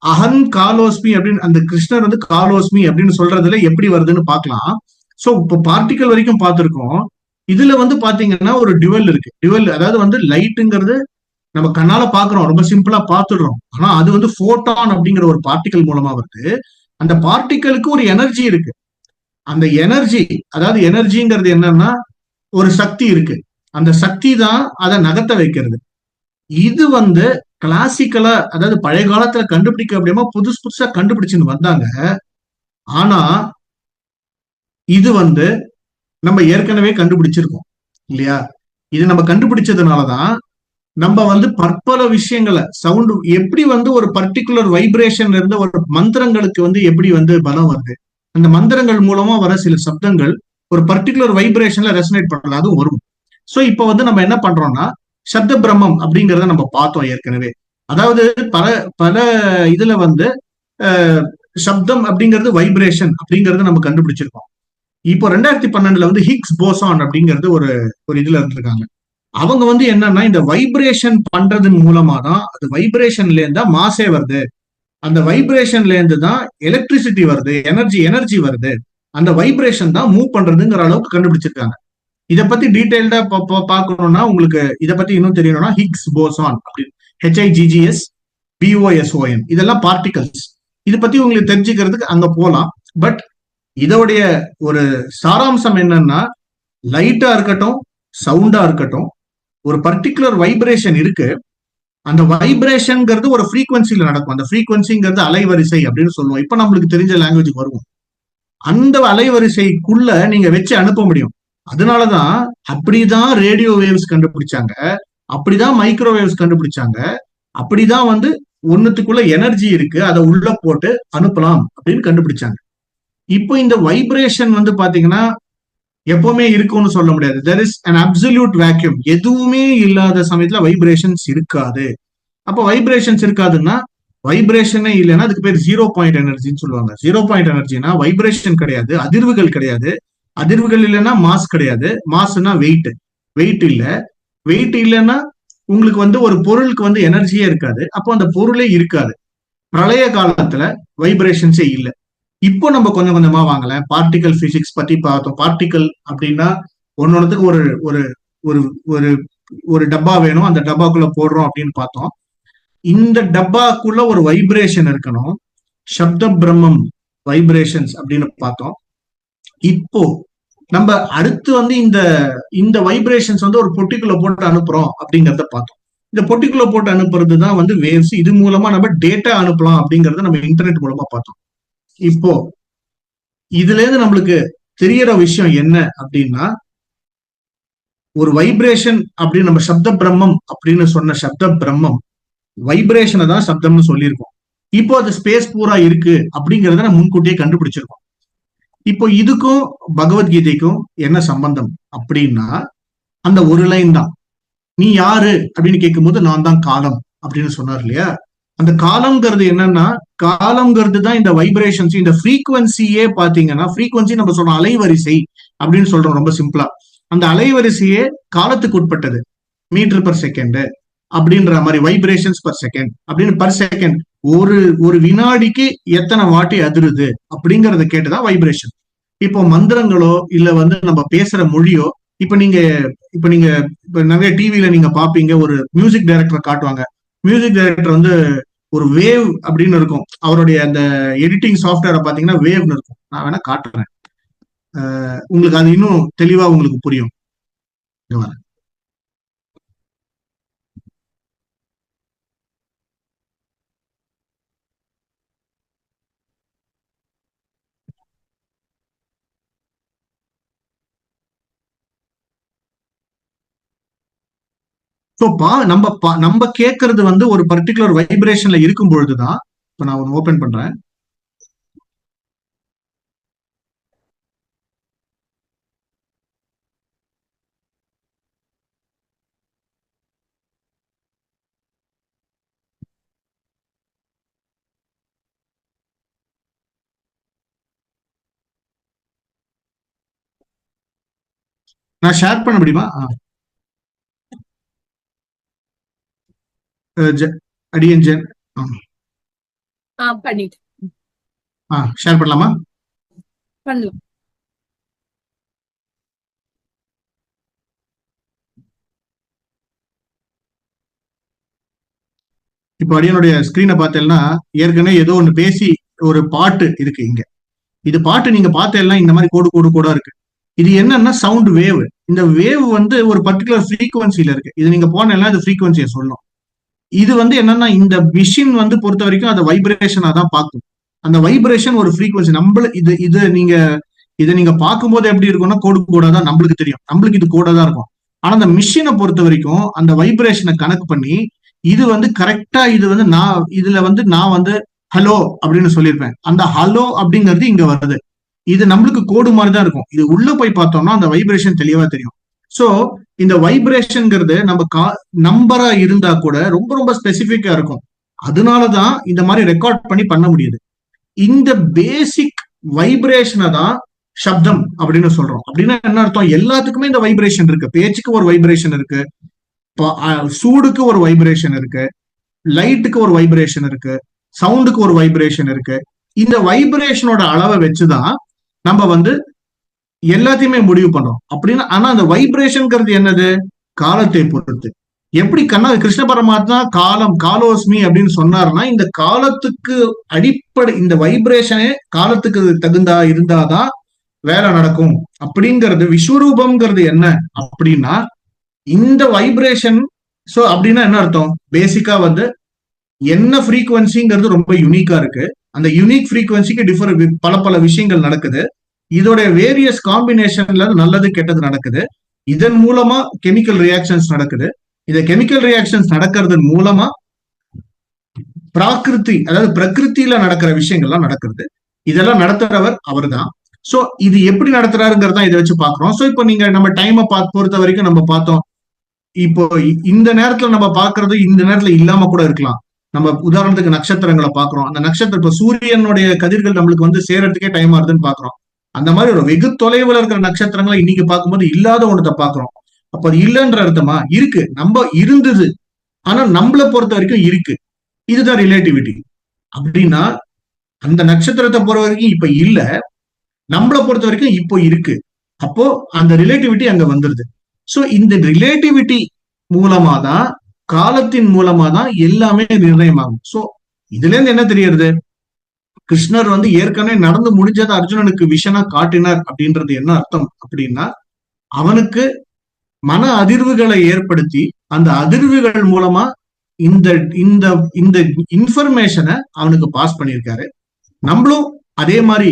அகன் காலோஸ்மி அப்படின்னு அந்த கிருஷ்ணர் வந்து காலோஸ்மி அப்படின்னு சொல்றதுல எப்படி வருதுன்னு பார்க்கலாம். சோ இப்போ பார்ட்டிகல் வரைக்கும் பார்த்திருக்கோம். இதுல வந்து பாத்தீங்கன்னா ஒரு டியூவல் இருக்கு. டியூவல் அதாவது வந்து லைட்டுங்கிறது நம்ம கண்ணால பாக்குறோம், ரொம்ப சிம்பிளா பார்த்துடுறோம். ஆனா அது வந்து போட்டான் அப்படிங்கிற ஒரு பார்ட்டிகல் மூலமா வருது. அந்த பார்ட்டிகலுக்கு ஒரு எனர்ஜி இருக்கு. அந்த எனர்ஜி, அதாவது எனர்ஜிங்கிறது என்னன்னா ஒரு சக்தி இருக்கு. அந்த சக்தி தான் அதை நகர்த்த வைக்கிறது. இது வந்து கிளாசிக்கலா, அதாவது பழைய காலத்துல கண்டுபிடிக்க அப்படியே புதுசு புதுசா கண்டுபிடிச்சுன்னு வந்தாங்க. ஆனா இது வந்து நம்ம ஏற்கனவே கண்டுபிடிச்சிருக்கோம் இல்லையா? இது நம்ம கண்டுபிடிச்சதுனாலதான் நம்ம வந்து பற்பல விஷயங்களை சவுண்ட் எப்படி வந்து ஒரு பர்டிகுலர் வைப்ரேஷன்ல இருந்து ஒரு மந்திரங்களுக்கு வந்து எப்படி வந்து பலம் வருது, அந்த மந்திரங்கள் மூலமா வர சில சப்தங்கள் ஒரு பர்டிகுலர் வைப்ரேஷன்ல ரெசனேட் பண்ணல, அதுவும் வரும். சோ இப்போ வந்து நம்ம என்ன பண்றோம்னா சப்த பிரம்மம் அப்படிங்கறத நம்ம பார்த்தோம் ஏற்கனவே. அதாவது பல பல இதுல வந்து சப்தம் அப்படிங்கிறது வைப்ரேஷன் அப்படிங்கறது நம்ம கண்டுபிடிச்சிருக்கோம். இப்போ 2012 வந்து ஹிக்ஸ் போசான் அப்படிங்கிறது ஒரு ஒரு இதுல இருந்திருக்காங்க. அவங்க வந்து என்னன்னா இந்த வைப்ரேஷன் பண்றதன் மூலமா தான், அது வைப்ரேஷன்ல இருந்தா மாசே வருது, அந்த வைப்ரேஷன்ல இருந்து தான் எலக்ட்ரிசிட்டி வருது, எனர்ஜி வருது, அந்த வைப்ரேஷன் தான் மூவ் பண்றதுங்கிற அளவுக்கு கண்டுபிடிச்சிருக்காங்க. இதை பத்தி டீடைல்டா பார்க்கணும்னா உங்களுக்கு இதை பத்தி இன்னும் தெரியணும்னா ஹிக்ஸ் போசான் அப்படின்னு, HIGGS BOSON, இதெல்லாம் பார்ட்டிகல்ஸ். இதை பத்தி உங்களுக்கு தெரிஞ்சுக்கிறதுக்கு அங்க போலாம். பட் இதோடைய ஒரு சாராம்சம் என்னன்னா, லைட்டா இருக்கட்டும் சவுண்டா இருக்கட்டும், ஒரு பர்டிகுலர் வைப்ரேஷன் இருக்கு. அந்த வைப்ரேஷன்ங்கிறது ஒரு ஃப்ரீக்வன்சில நடக்கும். அந்த ஃப்ரீக்வன்சிங்கிறது அலைவரிசை அப்படின்னு சொல்லுவோம். இப்ப நம்மளுக்கு தெரிஞ்ச லாங்குவேஜ் வருவோம். அந்த அலைவரிசைக்குள்ள நீங்க வச்சு அனுப்ப முடியும். அதனாலதான் அப்படிதான் ரேடியோ வேவ்ஸ் கண்டுபிடிச்சாங்க, அப்படிதான் மைக்ரோவேவ்ஸ் கண்டுபிடிச்சாங்க, அப்படிதான் வந்து ஒன்னுத்துக்குள்ள எனர்ஜி இருக்கு, அதை உள்ள போட்டு அனுப்பலாம் அப்படின்னு கண்டுபிடிச்சாங்க. இப்போ இந்த வைப்ரேஷன் வந்து பாத்தீங்கன்னா எப்பவுமே இருக்கும்னு சொல்ல முடியாது. There is an absolute vacuum. எதுவுமே இல்லாத சமயத்துல வைப்ரேஷன்ஸ் இருக்காது. அப்போ வைப்ரேஷன்ஸ் இருக்காதுன்னா வைப்ரேஷனே இல்லைன்னா அதுக்கு பேர் ஜீரோ பாயிண்ட் எனர்ஜின்னு சொல்லுவாங்க. ஜீரோ பாயிண்ட் எனர்ஜினா வைப்ரேஷன் கிடையாது, அதிர்வுகள் கிடையாது. அதிர்வுகள் இல்லைன்னா மாஸ் கிடையாது, மாஸ்னா வெயிட், வெயிட் இல்ல, வெயிட் இல்லைன்னா உங்களுக்கு வந்து ஒரு பொருளுக்கு வந்து எனர்ஜியே இருக்காது, அப்போ அந்த பொருளே இருக்காது. பிரளய காலத்துல வைப்ரேஷன்ஸே இல்லை. இப்போ நம்ம கொஞ்சம் கொஞ்சமா வாங்கல பார்ட்டிகல் பிசிக்ஸ் பத்தி பார்த்தோம். பார்ட்டிகல் அப்படின்னா ஒன்னொன்னுக்கு ஒரு ஒரு ஒரு ஒரு ஒரு டப்பா வேணும், அந்த டப்பாக்குள்ள போடுறோம் அப்படின்னு பார்த்தோம். இந்த டப்பாக்குள்ள ஒரு வைப்ரேஷன் இருக்கணும், சப்த பிரம்மம் வைப்ரேஷன்ஸ் அப்படின்னு பார்த்தோம். இப்போ நம்ம அடுத்து வந்து இந்த இந்த வைப்ரேஷன்ஸ் வந்து ஒரு பொட்டிக்குள்ள போட்டு அனுப்புறோம் அப்படிங்கறத பார்த்தோம். இந்த பொட்டிக்குள்ள போட்டு அனுப்புறது தான் வந்து வேவ்ஸ். இது மூலமா நம்ம டேட்டா அனுப்பலாம் அப்படிங்கறத நம்ம இன்டர்நெட் மூலமா பார்த்தோம். இப்போ இதுல இருந்து நம்மளுக்கு தெரியற விஷயம் என்ன அப்படின்னா, ஒரு வைப்ரேஷன் அப்படின்னு நம்ம சப்த பிரம்மம் அப்படின்னு சொன்ன சப்த பிரம்மம் வைப்ரேஷனை தான் சப்தம்னு சொல்லியிருக்கோம். இப்போ அது ஸ்பேஸ் பூரா இருக்கு அப்படிங்கறத நம்ம முன்கூட்டியே கண்டுபிடிச்சிருக்கோம். இப்போ இதுக்கும் பகவத்கீதைக்கும் என்ன சம்பந்தம் அப்படின்னா, அந்த ஒரு லைன் தான். நீ யாரு அப்படின்னு கேட்கும்போது நான் தான் காலம் அப்படின்னு சொன்னார் இல்லையா? அந்த காலம்ங்கிறது என்னன்னா, காலம்ங்கிறது தான் இந்த வைப்ரேஷன்ஸ், இந்த ஃப்ரீக்வன்சியே பாத்தீங்கன்னா, ஃப்ரீக்வன்சி நம்ம சொல்றோம் அலைவரிசை அப்படின்னு சொல்றோம் ரொம்ப சிம்பிளா. அந்த அலைவரிசையே காலத்துக்கு உட்பட்டது. மீட்டர் பர் செகண்ட் அப்படின்ற மாதிரி, வைப்ரேஷன்ஸ் பர் செகண்ட் அப்படின்னு, பர் செகண்ட் ஒரு ஒரு வினாடிக்கு எத்தனை வாட்டி அதிருது அப்படிங்கறத கேட்டுதான் வைப்ரேஷன். இப்போ மந்திரங்களோ இல்ல வந்து நம்ம பேசுற மொழியோ, இப்ப நீங்க இப்ப நீங்க இப்ப நிறைய டிவில நீங்க பாப்பீங்க, ஒரு மியூசிக் டைரக்டர் காட்டுவாங்க. மியூசிக் டைரக்டர் வந்து ஒரு வேவ் அப்படின்னு இருக்கும், அவருடைய அந்த எடிட்டிங் சாஃப்ட்வேரை பாத்தீங்கன்னா வேவ்னு இருக்கும். நான் வேணா காட்டுறேன், உங்களுக்கு அது இன்னும் தெளிவா உங்களுக்கு புரியும். ஸோ நம்ம கேட்கறது வந்து ஒரு பர்டிகுலர் வைப்ரேஷன்ல இருக்கும் பொழுதுதான். இப்போ நான் ஒன்று ஓபன் பண்றேன். நான் ஷேர் பண்ண முடியுமா? அடியன் ஜென் பண்ணிட்டு ஷேர் பண்ணலாமா? பண்ணலாம். இப்போ அடியனுடைய ஸ்கிரீனை பார்த்தேன்னா ஏற்கனவே ஏதோ ஒன்று பேசி ஒரு பாட்டு இருக்கு இங்க. இது பாட்டு நீங்க பார்த்தேன்னா இந்த மாதிரி கோடு கோடு கோடா இருக்கு. இது என்னன்னா சவுண்ட் வேவ். இந்த வேவ் வந்து ஒரு பர்டிகுலர் ஃப்ரீக்வன்சில இருக்கு. இது நீங்க போனேன்னா அது ஃப்ரீக்வன்சியை சொல்லணும். இது வந்து என்னன்னா இந்த மிஷின் வந்து பொறுத்த வரைக்கும் அதை வைப்ரேஷனா தான் பார்க்கும். அந்த வைப்ரேஷன் ஒரு ஃப்ரீக்வன்சி. இதை நீங்க பார்க்கும்போது எப்படி இருக்கும்னா கோடு கோடா தான் நம்மளுக்கு தெரியும், நம்மளுக்கு இது கோடா தான் இருக்கும். ஆனா அந்த மிஷினை பொறுத்த வரைக்கும் அந்த வைப்ரேஷனை கணக்கு பண்ணி இது வந்து கரெக்டா இது வந்து நான் வந்து ஹலோ அப்படின்னு சொல்லியிருப்பேன். அந்த ஹலோ அப்படிங்கிறது இங்க வருது. இது நம்மளுக்கு கோடு மாதிரி தான் இருக்கும். இது உள்ள போய் பார்த்தோம்னா அந்த வைப்ரேஷன் தெளிவா தெரியும். சோ இந்த வைப்ரேஷன்ங்கிறது நம்ம நம்பரா இருந்தா கூட ரொம்ப ரொம்ப ஸ்பெசிபிக்கா இருக்கும். அதனாலதான் இந்த மாதிரி ரெக்கார்ட் பண்ணி பண்ண முடியுது. இந்த பேசிக் வைப்ரேஷனை தான் சப்தம் அப்படின்னு சொல்றோம். அப்படின்னா என்ன அர்த்தம்? எல்லாத்துக்குமே இந்த வைப்ரேஷன் இருக்கு. பேச்சுக்கு ஒரு வைப்ரேஷன் இருக்கு, சூடுக்கு ஒரு வைப்ரேஷன் இருக்கு, லைட்டுக்கு ஒரு வைப்ரேஷன் இருக்கு, சவுண்டுக்கு ஒரு வைப்ரேஷன் இருக்கு. இந்த வைப்ரேஷனோட அளவை வச்சுதான் நம்ம வந்து எல்லாத்தையுமே முடிவு பண்றோம் அப்படின்னா. ஆனா அந்த வைப்ரேஷன்ங்கிறது என்னது? காலத்தை பொறுத்து. எப்படி கிருஷ்ண பரமாத்மா காலோஸ்மி அப்படின்னு சொன்னாருன்னா இந்த காலத்துக்கு அடிப்படை இந்த வைப்ரேஷனே காலத்துக்கு இருந்தாதான் வேலை நடக்கும் அப்படிங்கிறது. விஸ்வரூபம்ங்கிறது என்ன அப்படின்னா இந்த வைப்ரேஷன். சோ அப்படின்னா என்ன அர்த்தம்? பேசிக்கா வந்து என்ன ஃப்ரீக்வன்சிங்கிறது ரொம்ப யூனிக்கா இருக்கு. அந்த யூனிக் ஃப்ரீக்வன்சிக்கு பல பல விஷயங்கள் நடக்குது. இதோட வேரியஸ் காம்பினேஷன்ல நல்லது கெட்டது நடக்குது. இதன் மூலமா கெமிக்கல் ரியாக்ஷன்ஸ் நடக்குது. இந்த கெமிக்கல் ரியாக்ஷன்ஸ் நடக்கிறது மூலமா பிரகிருத்தில நடக்கிற விஷயங்கள்லாம் நடக்கிறது. இதெல்லாம் நடத்துறவர் அவர் தான். சோ இது எப்படி நடத்துறாருங்கிறதா இதை வச்சு பாக்குறோம். சோ இப்போ நீங்க நம்ம டைமை பொறுத்த வரைக்கும் நம்ம பார்த்தோம். இப்போ இந்த நேரத்துல நம்ம பாக்குறது இந்த நேரத்துல இல்லாம கூட இருக்கலாம். நம்ம உதாரணத்துக்கு நட்சத்திரங்களை பாக்குறோம். அந்த நட்சத்திரம் இப்ப சூரியனுடைய கதிர்கள் நம்மளுக்கு வந்து சேரத்துக்கே டைம் ஆகுதுன்னு பாக்குறோம். அந்த மாதிரி ஒரு வெகு தொலைவுல இருக்கிற நட்சத்திரங்களை இன்னைக்கு பார்க்கும்போது இல்லாத ஒன்றத்தை பாக்குறோம். அப்ப அது இல்லைன்ற அர்த்தமா? இருக்கு, நம்ம இருந்தது. ஆனா நம்மளை பொறுத்த வரைக்கும் இருக்கு. இதுதான் ரிலேட்டிவிட்டி. அப்படின்னா அந்த நட்சத்திரத்தை பொறுத்த வரைக்கும் இப்ப இல்ல, நம்மளை பொறுத்த வரைக்கும் இப்போ இருக்கு. அப்போ அந்த ரிலேட்டிவிட்டி அங்க வந்துருது. சோ இந்த ரிலேட்டிவிட்டி மூலமா தான், காலத்தின் மூலமா தான் எல்லாமே நிர்ணயமாகும். சோ இதுல இருந்து என்ன தெரியறது? கிருஷ்ணர் வந்து ஏற்கனவே நடந்து முடிஞ்சதை அர்ஜுனனுக்கு விஷனா காட்டினார் அப்படின்றது என்ன அர்த்தம் அப்படின்னா அவனுக்கு மன அதிர்வுகளை ஏற்படுத்தி அந்த அதிர்வுகள் மூலமா இந்த இந்த இந்த இன்ஃபர்மேஷனை அவனுக்கு பாஸ் பண்ணியிருக்காரு. நம்மளும் அதே மாதிரி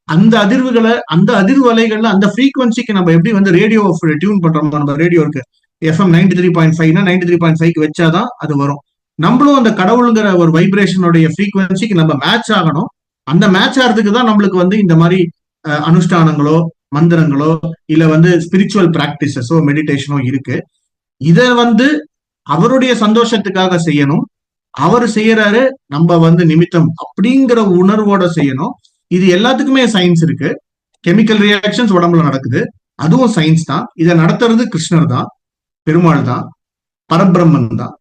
அந்த அதிர்வுகளை, அந்த அதிர்வு அலைகள்ல அந்த ஃப்ரீக்வன்சிக்கு நம்ம எப்படி வந்து ரேடியோ டியூன் பண்றோமோ, நம்ம ரேடியோ இருக்கு FM 93.5 93.5 வச்சாதான் அது வரும். நம்மளும் அந்த கடவுளுங்கிற ஒரு வைப்ரேஷனுடைய ஃப்ரீக்வன்சிக்கு நம்ம மேட்ச் ஆகணும். அந்த மேட்ச் ஆகிறதுக்கு தான் நம்மளுக்கு வந்து இந்த மாதிரி அனுஷ்டானங்களோ மந்திரங்களோ இல்ல வந்து ஸ்பிரிச்சுவல் பிராக்டிசஸோ மெடிடேஷனோ இருக்கு. இத வந்து அவருடைய சந்தோஷத்துக்காக செய்யணும். அவர் செய்யறாரு, நம்ம வந்து நிமித்தம் அப்படிங்கிற உணர்வோட செய்யணும். இது எல்லாத்துக்குமே சயின்ஸ் இருக்கு. கெமிக்கல் ரியாக்ஷன்ஸ் உடம்புல நடக்குது, அதுவும் சயின்ஸ் தான். இதை நடத்துறது கிருஷ்ணர் தான், பெருமாள் தான், பரபிரம்மன் தான்.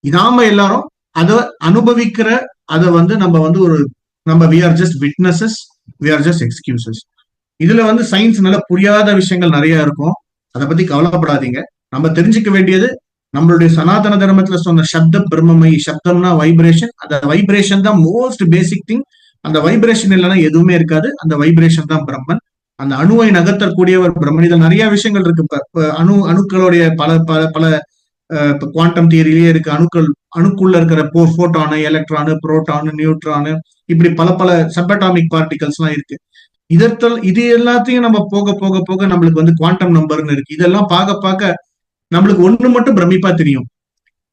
நாம எல்லாரும் அதை அனுபவிக்கிற, அதை வந்து நம்ம we are just witnesses, we are just excuses. இதுல வந்து சயின்ஸ் நல்ல புரியாத விஷயங்கள் நிறைய இருக்கும். அதை பத்தி கவலைப்படாதீங்க. நம்ம தெரிஞ்சுக்க வேண்டியது நம்மளுடைய சனாதன தர்மத்துல சொன்ன சப்த பிரம்மமை. சப்தம்னா வைப்ரேஷன். அந்த வைப்ரேஷன் தான் மோஸ்ட் பேசிக் திங். அந்த வைப்ரேஷன் இல்லைன்னா எதுவுமே இருக்காது. அந்த வைப்ரேஷன் தான் பிரம்மன். அந்த அணுவை நகர்த்தக்கூடியவர் பிரம்மன். இதுல நிறைய விஷயங்கள் இருக்கு. அணுக்களுடைய பல பல பல குவாண்டம் தியரிலேயே இருக்கு. அணுக்குள்ள இருக்கிற போட்டானு, எலக்ட்ரானு, புரோட்டானு, நியூட்ரானு, இப்படி பல பல சப்அட்டாமிக் பார்ட்டிகல்ஸ் எல்லாம் இருக்கு. இது எல்லாத்தையும் நம்ம போக போக போக நம்மளுக்கு வந்து குவாண்டம் நம்பர்னு இருக்கு. இதெல்லாம் பார்க்க நம்மளுக்கு ஒண்ணு மட்டும் பிரமிப்பா தெரியும்.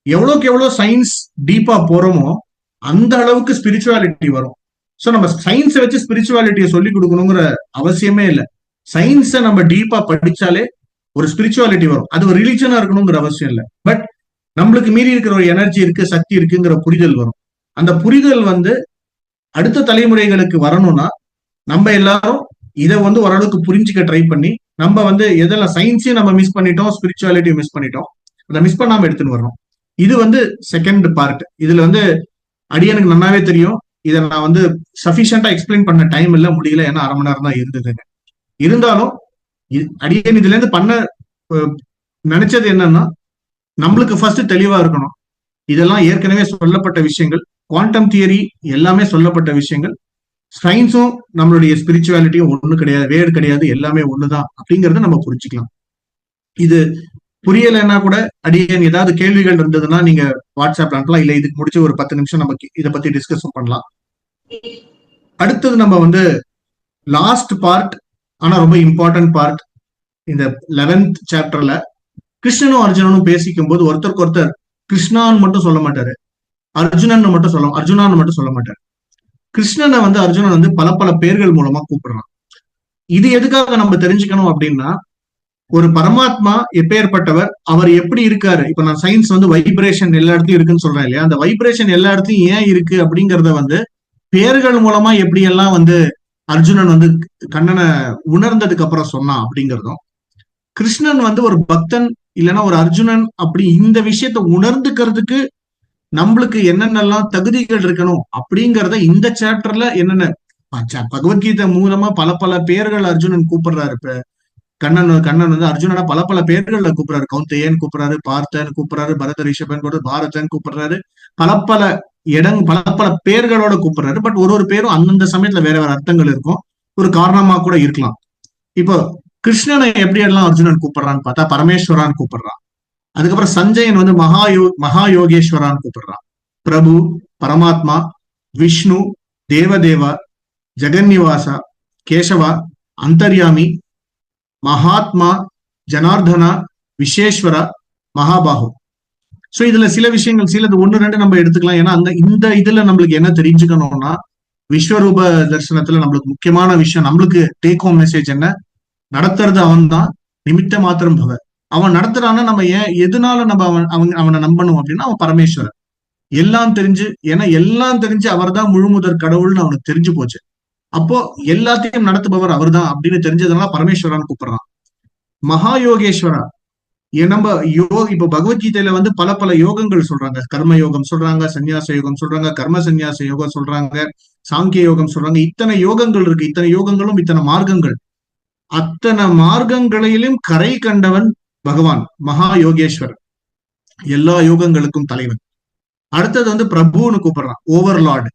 எவ்வளவுக்கு எவ்வளவு சயின்ஸ் டீப்பா போறோமோ அந்த அளவுக்கு ஸ்பிரிச்சுவாலிட்டி வரும். சோ நம்ம சயின்ஸை வச்சு ஸ்பிரிச்சுவாலிட்டியை சொல்லி கொடுக்கணுங்கிற அவசியமே இல்லை. சயின்ஸை நம்ம டீப்பா படிச்சாலே ஒரு ஸ்பிரிச்சுவாலிட்டி வரும். அது ஒரு ரிலிஜனா இருக்கணுங்கிற அவசியம் இல்லை. பட் நம்மளுக்கு மீறி இருக்கிற ஒரு எனர்ஜி இருக்கு, சக்தி இருக்குங்கிற புரிதல் வரும். அந்த புரிதல் வந்து அடுத்த தலைமுறைகளுக்கு வரணும்னா நம்ம எல்லாரும் இதை வந்து ஓரளவுக்கு புரிஞ்சுக்க ட்ரை பண்ணி, நம்ம வந்து எதெல்லாம் சயின்ஸையும் நம்ம மிஸ் பண்ணிட்டோம், ஸ்பிரிச்சுவாலிட்டியும் மிஸ் பண்ணிட்டோம், அதை மிஸ் பண்ணாம எடுத்துன்னு வரணும். இது வந்து செகண்ட் பார்ட். இதுல வந்து அடியனுக்கு நல்லாவே தெரியும். இதை நான் வந்து சஃபிஷியண்டா எக்ஸ்பிளைன் பண்ண டைம் இல்லை, முடியல. ஏன்னா 1/2 மணி நேரம் தான் இருந்ததுங்க. இருந்தாலும் அடியன் இதுல இருந்து பண்ண நினைச்சது என்னன்னா, நம்மளுக்கு ஃபர்ஸ்ட் தெளிவா இருக்கணும். இதெல்லாம் ஏற்கனவே சொல்லப்பட்ட விஷயங்கள். குவாண்டம் தியரி எல்லாமே சொல்லப்பட்ட விஷயங்கள். சயின்ஸும் நம்மளுடைய ஸ்பிரிச்சுவாலிட்டியும் ஒண்ணு கிடையாது, வேறு கிடையாது, எல்லாமே ஒண்ணுதான் அப்படிங்கறத நம்ம புரிஞ்சுக்கலாம். இது புரியலைன்னா கூட அடியேன் ஏதாவது கேள்விகள் இருந்ததுன்னா நீங்க வாட்ஸ்அப்ல அனுப்பலாம், இல்ல இதுக்கு முடிச்சு ஒரு 10 நிமிஷம் நம்ம இதை பத்தி டிஸ்கஸ் பண்ணலாம். அடுத்தது நம்ம வந்து லாஸ்ட் பார்ட், ஆனா ரொம்ப இம்பார்ட்டன்ட் பார்ட். இந்த 11th சாப்டர்ல கிருஷ்ணனும் அர்ஜுனனும் பேசிக்கும் போது ஒருத்தருக்கு ஒருத்தர் கிருஷ்ணான்னு மட்டும் சொல்ல மாட்டாரு, அர்ஜுனான்னு மட்டும் சொல்ல மாட்டாரு. கிருஷ்ணனை வந்து அர்ஜுனன் வந்து பல பல பேர்கள் மூலமா கூப்பிடுறான். இது எதுக்காக நம்ம தெரிஞ்சுக்கணும் அப்படின்னா, ஒரு பரமாத்மா எப்பேற்பட்டவர், அவர் எப்படி இருக்காரு. இப்ப நான் சயின்ஸ் வந்து வைப்ரேஷன் எல்லா இடத்துலயும் இருக்குன்னு சொல்றேன் இல்லையா, அந்த வைப்ரேஷன் எல்லா இடத்துலயும் ஏன் இருக்கு அப்படிங்கறத வந்து பேர்கள் மூலமா எப்படி எல்லாம் வந்து அர்ஜுனன் வந்து கண்ணனை உணர்ந்ததுக்கு அப்புறம் சொன்னான் அப்படிங்கிறதும், கிருஷ்ணன் வந்து ஒரு பக்தன் இல்லைன்னா ஒரு அர்ஜுனன் அப்படி இந்த விஷயத்த உணர்ந்துக்கிறதுக்கு நம்மளுக்கு என்னென்னலாம் தகுதிகள் இருக்கணும் அப்படிங்கறத இந்த சாப்டர்ல என்னென்ன பகவத்கீதை மூலமா பல பல பேர்கள் அர்ஜுனன் கூப்பிடுறாரு. இப்ப கண்ணன் வந்து அர்ஜுனனை பல பல பேர்கள்ல கூப்பிடுறாரு. கௌந்தையன் கூப்பிடுறாரு, பார்த்தன் கூப்பிடுறாரு, பரத ரிஷபன் கூட பாரதன் கூப்பிடுறாரு, பல பல பல பல பேர்களோட கூப்பிடுறாரு. பட் ஒரு பேரும் அந்தந்த சமயத்துல வேற வேற அர்த்தங்கள் இருக்கும், ஒரு காரணமா கூட இருக்கலாம். இப்போ கிருஷ்ணனை எப்படி எல்லாம் அர்ஜுனன் கூப்பிடுறான்னு பார்த்தா பரமேஸ்வரான்னு கூப்பிடுறான். அதுக்கப்புறம் சஞ்சயன் வந்து மகா யோகேஸ்வரான்னு கூப்பிடுறான். பிரபு, பரமாத்மா, விஷ்ணு, தேவதேவா, ஜெகன்னிவாசா, கேசவா, அந்தர்யாமி, மகாத்மா, ஜனார்தனா, விஸ்வேஸ்வரா, மகாபாகு. சோ இதுல சில விஷயங்கள், சிலது ஒண்ணு ரெண்டு நம்ம எடுத்துக்கலாம். ஏன்னா இந்த இதுல நம்மளுக்கு என்ன தெரிஞ்சுக்கணும்னா, விஸ்வரூப தரிசனத்துல நம்மளுக்கு முக்கியமான விஷயம், நம்மளுக்கு டேக் ஹோம் மெசேஜ் என்ன, நடத்துறது அவன் தான், நிமித்த மாத்திரம் பவ. அவன் நடத்துறான்னா நம்ம எதனால நம்ம அவனை நம்பணும் அப்படின்னா, அவன் பரமேஸ்வரன். எல்லாம் தெரிஞ்சு, ஏன்னா எல்லாம் தெரிஞ்சு அவர் தான் முழுமுதற் கடவுள்னு அவனுக்கு தெரிஞ்சு போச்சு. அப்போ எல்லாத்தையும் நடத்துபவர் அவர் தான் அப்படின்னு தெரிஞ்சதுனால பரமேஸ்வரான்னு கூப்பிடுறான். மகா யோகேஸ்வரா, நம்ம இப்ப பகவத்கீதையில வந்து பல பல யோகங்கள் சொல்றாங்க. கர்ம யோகம் சொல்றாங்க, சன்னியாச யோகம் சொல்றாங்க, கர்ம சன்னியாச யோகம் சொல்றாங்க, சாங்கிய யோகம் சொல்றாங்க. இத்தனை யோகங்கள் இருக்கு, இத்தனை யோகங்களும் இத்தனை மார்க்கங்கள். அத்தனை மார்க்கங்களிலும் கரை கண்டவன் பகவான் மகா யோகேஸ்வரன், எல்லா யோகங்களுக்கும் தலைவன். அடுத்தது வந்து பிரபுன்னு கூப்பிடுறான், ஓவர்லார்டு.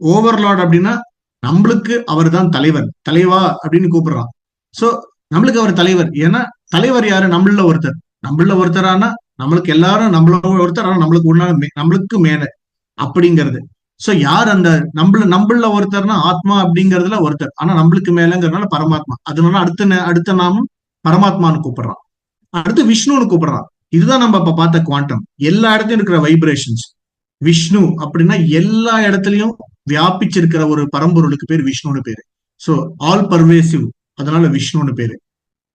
ஓவர்லார்டு அப்படின்னா நம்மளுக்கு அவர் தான் தலைவர், தலைவா அப்படின்னு கூப்பிடுறான். சோ நம்மளுக்கு அவர் தலைவர். ஏன்னா தலைவர் யாரு, நம்மள ஒருத்தரானா நம்மளுக்கு எல்லாரும் நம்மள ஒருத்தர், ஆனா நம்மளுக்கு மேல அப்படிங்கிறது. சோ யார் அந்த நம்மள ஒருத்தர்னா ஆத்மா அப்படிங்கறதுல ஒருத்தர், ஆனா நம்மளுக்கு மேலங்கிறதுனால பரமாத்மா. அதனால அடுத்த நாமம் பரமாத்மான்னு கூப்பிடுறான். அடுத்து விஷ்ணுன்னு கூப்பிடுறான். இதுதான் நம்ம இப்ப பார்த்த குவாண்டம், எல்லா இடத்துலயும் இருக்கிற வைப்ரேஷன்ஸ். விஷ்ணு அப்படின்னா எல்லா இடத்துலயும் வியாபிச்சிருக்கிற ஒரு பரம்பொருளுக்கு பேர் விஷ்ணுன்னு பேரு. சோ ஆல் பர்வேசிவ், அதனால விஷ்ணுன்னு பேரு.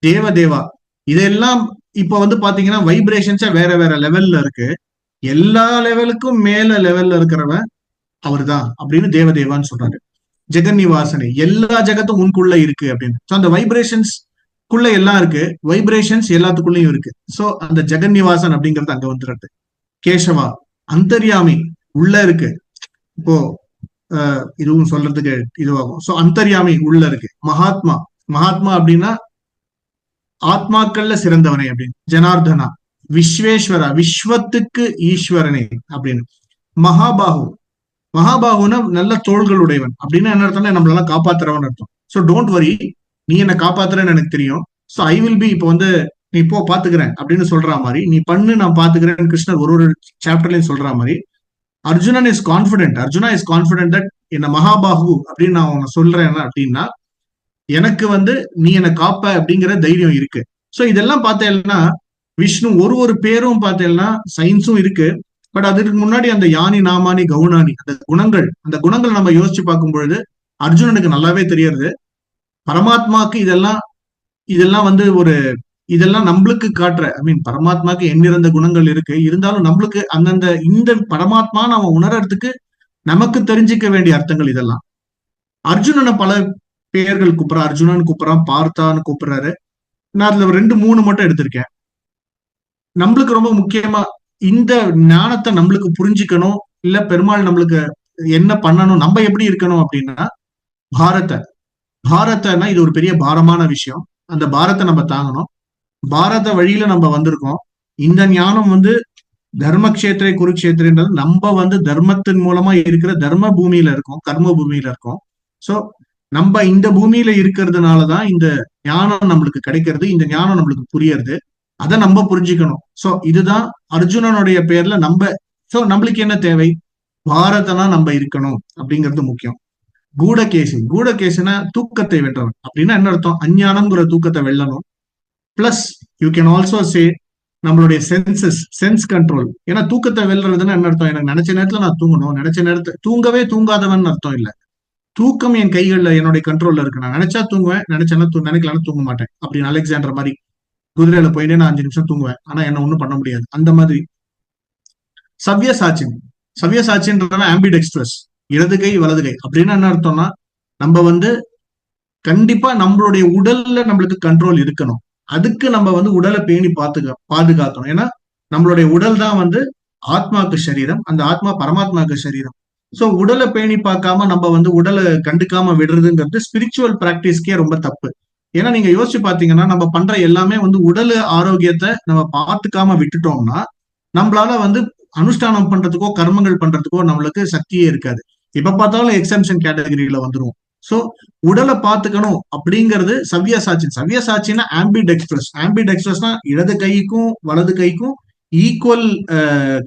தேவதேவா, இதெல்லாம் இப்ப வந்து பாத்தீங்கன்னா வைப்ரேஷன்ஸா வேற வேற லெவல்ல இருக்கு. எல்லா லெவலுக்கும் மேல லெவல்ல இருக்கிறவன் அவர் தான் அப்படின்னு தேவதேவான்னு சொல்றாரு. ஜெகன்னிவாசனை, எல்லா ஜெகத்தும் உனக்குள்ள இருக்கு அப்படின்னு. சோ அந்த வைப்ரேஷன்ஸ் குள்ள எல்லாம் இருக்கு, வைப்ரேஷன்ஸ் எல்லாத்துக்குள்ளயும் இருக்கு. சோ அந்த ஜெகன்னிவாசன் அப்படிங்கிறது அங்க வந்துடுறது. கேசவா, அந்தர்யாமி, உள்ள இருக்கு. இப்போ இதுவும் சொல்றதுக்கு இதுவாகும். சோ அந்தர்யாமி உள்ள இருக்கு. மகாத்மா, மகாத்மா அப்படின்னா ஆத்மாக்கள்ல சிறந்தவனே அப்படின்னு. ஜனார்தனா, விஸ்வேஸ்வரா, விஸ்வத்துக்கு ஈஸ்வரனே அப்படின்னு. மகாபாகு, மகாபாகுனா நல்ல தோள்கள் உடையவன் அப்படின்னு என்ன அர்த்தம்னா நம்மளெல்லாம் காப்பாத்துறவன் அர்த்தம். சோ டோன்ட் வரி, நீ என்ன காப்பாத்துறன்னு எனக்கு தெரியும். சோ ஐ வில் பி, இப்போ வந்து நீ போ பாத்துக்கிறேன் அப்படின்னு சொல்ற மாதிரி, நீ பண்ணு நான் பாத்துக்கிறேன் கிருஷ்ணர் ஒரு சாப்டர்லயும் சொல்ற மாதிரி, அர்ஜுனா இஸ் கான்பிடென்ட் தட் என்ன மகாபாகு அப்படின்னு நான் உன்னை சொல்றேன் அப்படின்னா எனக்கு வந்து நீ என்னை காப்ப அப்படிங்கிற தைரியம் இருக்கு. சோ இதெல்லாம் பார்த்தேன்னா விஷ்ணு ஒரு பேரும் பார்த்தேன்னா சயின்ஸும் இருக்கு. பட் அதுக்கு முன்னாடி அந்த யானி நாமானி கவுனானி, அந்த குணங்கள் நம்ம யோசிச்சு பார்க்கும் பொழுது அர்ஜுனனுக்கு நல்லாவே தெரியறது. பரமாத்மாக்கு இதெல்லாம் வந்து இதெல்லாம் நம்மளுக்கு காட்டுற, ஐ மீன் பரமாத்மாக்கு எண்ணிறந்த குணங்கள் இருக்கு, இருந்தாலும் நம்மளுக்கு அந்தந்த இந்த பரமாத்மா நம்ம உணர்றதுக்கு நமக்கு தெரிஞ்சுக்க வேண்டிய அர்த்தங்கள் இதெல்லாம். அர்ஜுனனை பல பெயர்கள் கூப்பிடுறான், அர்ஜுனன் கூப்பிடுறான், பார்த்தான்னு கூப்பிடுறாரு. நான் அதுல 2-3 மட்டும் எடுத்திருக்கேன். நம்மளுக்கு ரொம்ப முக்கியமா இந்த ஞானத்தை நம்மளுக்கு புரிஞ்சுக்கணும், இல்ல பெருமாள் நம்மளுக்கு என்ன பண்ணணும், நம்ம எப்படி இருக்கணும் அப்படின்னா, பாரதன்னா இது ஒரு பெரிய பாரமான விஷயம். அந்த பாரத்தை நம்ம தாங்கணும். பாரத வழியில நம்ம வந்திருக்கோம். இந்த ஞானம் வந்து தர்மக்ஷேத்திரை குருக்ஷேத்திரன்றது நம்ம வந்து தர்மத்தின் மூலமா இருக்கிற தர்ம பூமியில இருக்கோம், கர்ம பூமியில இருக்கோம். சோ நம்ம இந்த பூமியில இருக்கிறதுனாலதான் இந்த ஞானம் நம்மளுக்கு கிடைக்கிறது, இந்த ஞானம் நம்மளுக்கு புரியறது. அதை நம்ம புரிஞ்சுக்கணும். சோ இதுதான் அர்ஜுனனுடைய பேர்ல சோ நம்மளுக்கு என்ன தேவை? பாரதனா நம்ம இருக்கணும் அப்படிங்கிறது முக்கியம். கூடகேசினா தூக்கத்தை வென்றவன் அப்படின்னா என்ன அர்த்தம்? அஞ்ஞானம்ங்கிற தூக்கத்தை வெல்லணும். Plus you can also say நம்மளுடைய சென்ஸ் கண்ட்ரோல். ஏன்னா தூக்கத்தை வெல்றதுன்னா என்ன அர்த்தம்? எனக்கு நினைச்ச நேரத்துல நான் தூங்கணும், நினைச்ச நேரத்துல தூங்கவே தூங்காதவன் அர்த்தம் இல்ல. தூக்கம் என் கைகள்ல என்னுடைய கண்ட்ரோல்ல இருக்கு. நான் நினைச்சா தூங்குவேன், நினைக்கலாம் தூங்க மாட்டேன். அப்படின்னு அலெக்சாண்டர் மாதிரி குதிரையில போயிட்டே நான் 5 நிமிஷம் தூங்குவேன், ஆனா என்ன ஒண்ணும் பண்ண முடியாது. அந்த மாதிரி சவ்யசாச்சின்றவன் ஆம்பிடெக்ஸ்ட்ரஸ், இடது கை வலது கை. அப்படின்னா என்ன அர்த்தம்னா நம்ம கண்டிப்பா நம்மளுடைய உடல்ல நம்மளுக்கு கண்ட்ரோல் இருக்கணும். அதுக்கு நம்ம உடலை பேணி பாதுகாக்கணும். ஏன்னா நம்மளுடைய உடல் தான் ஆத்மாக்கு சரீரம், அந்த ஆத்மா பரமாத்மாக்கு சரீரம். சோ உடலை பேணி பார்க்காம நம்ம உடலை கண்டுக்காம விடுறதுங்கிறது ஸ்பிரிச்சுவல் பிராக்டிஸ்க்கே ரொம்ப தப்பு. ஏன்னா நீங்க யோசிச்சு பாத்தீங்கன்னா நம்ம பண்ற எல்லாமே உடல் ஆரோக்கியத்தை நம்ம பார்த்துக்காம விட்டுட்டோம்னா நம்மளால அனுஷ்டானம் பண்றதுக்கோ கர்மங்கள் பண்றதுக்கோ நம்மளுக்கு சக்தியே இருக்காது. இப்ப பார்த்தாலும் எக்ஸம்ஷன் கேட்டகரியில வந்துருவோம். சோ உடலை பார்த்துக்கணும் அப்படிங்கிறது சவ்யசாச்சின்னா ஆம்பிடெக்ஸ்ட்ரஸ்னா இடது கைக்கும் வலது கைக்கும் ஈக்குவல்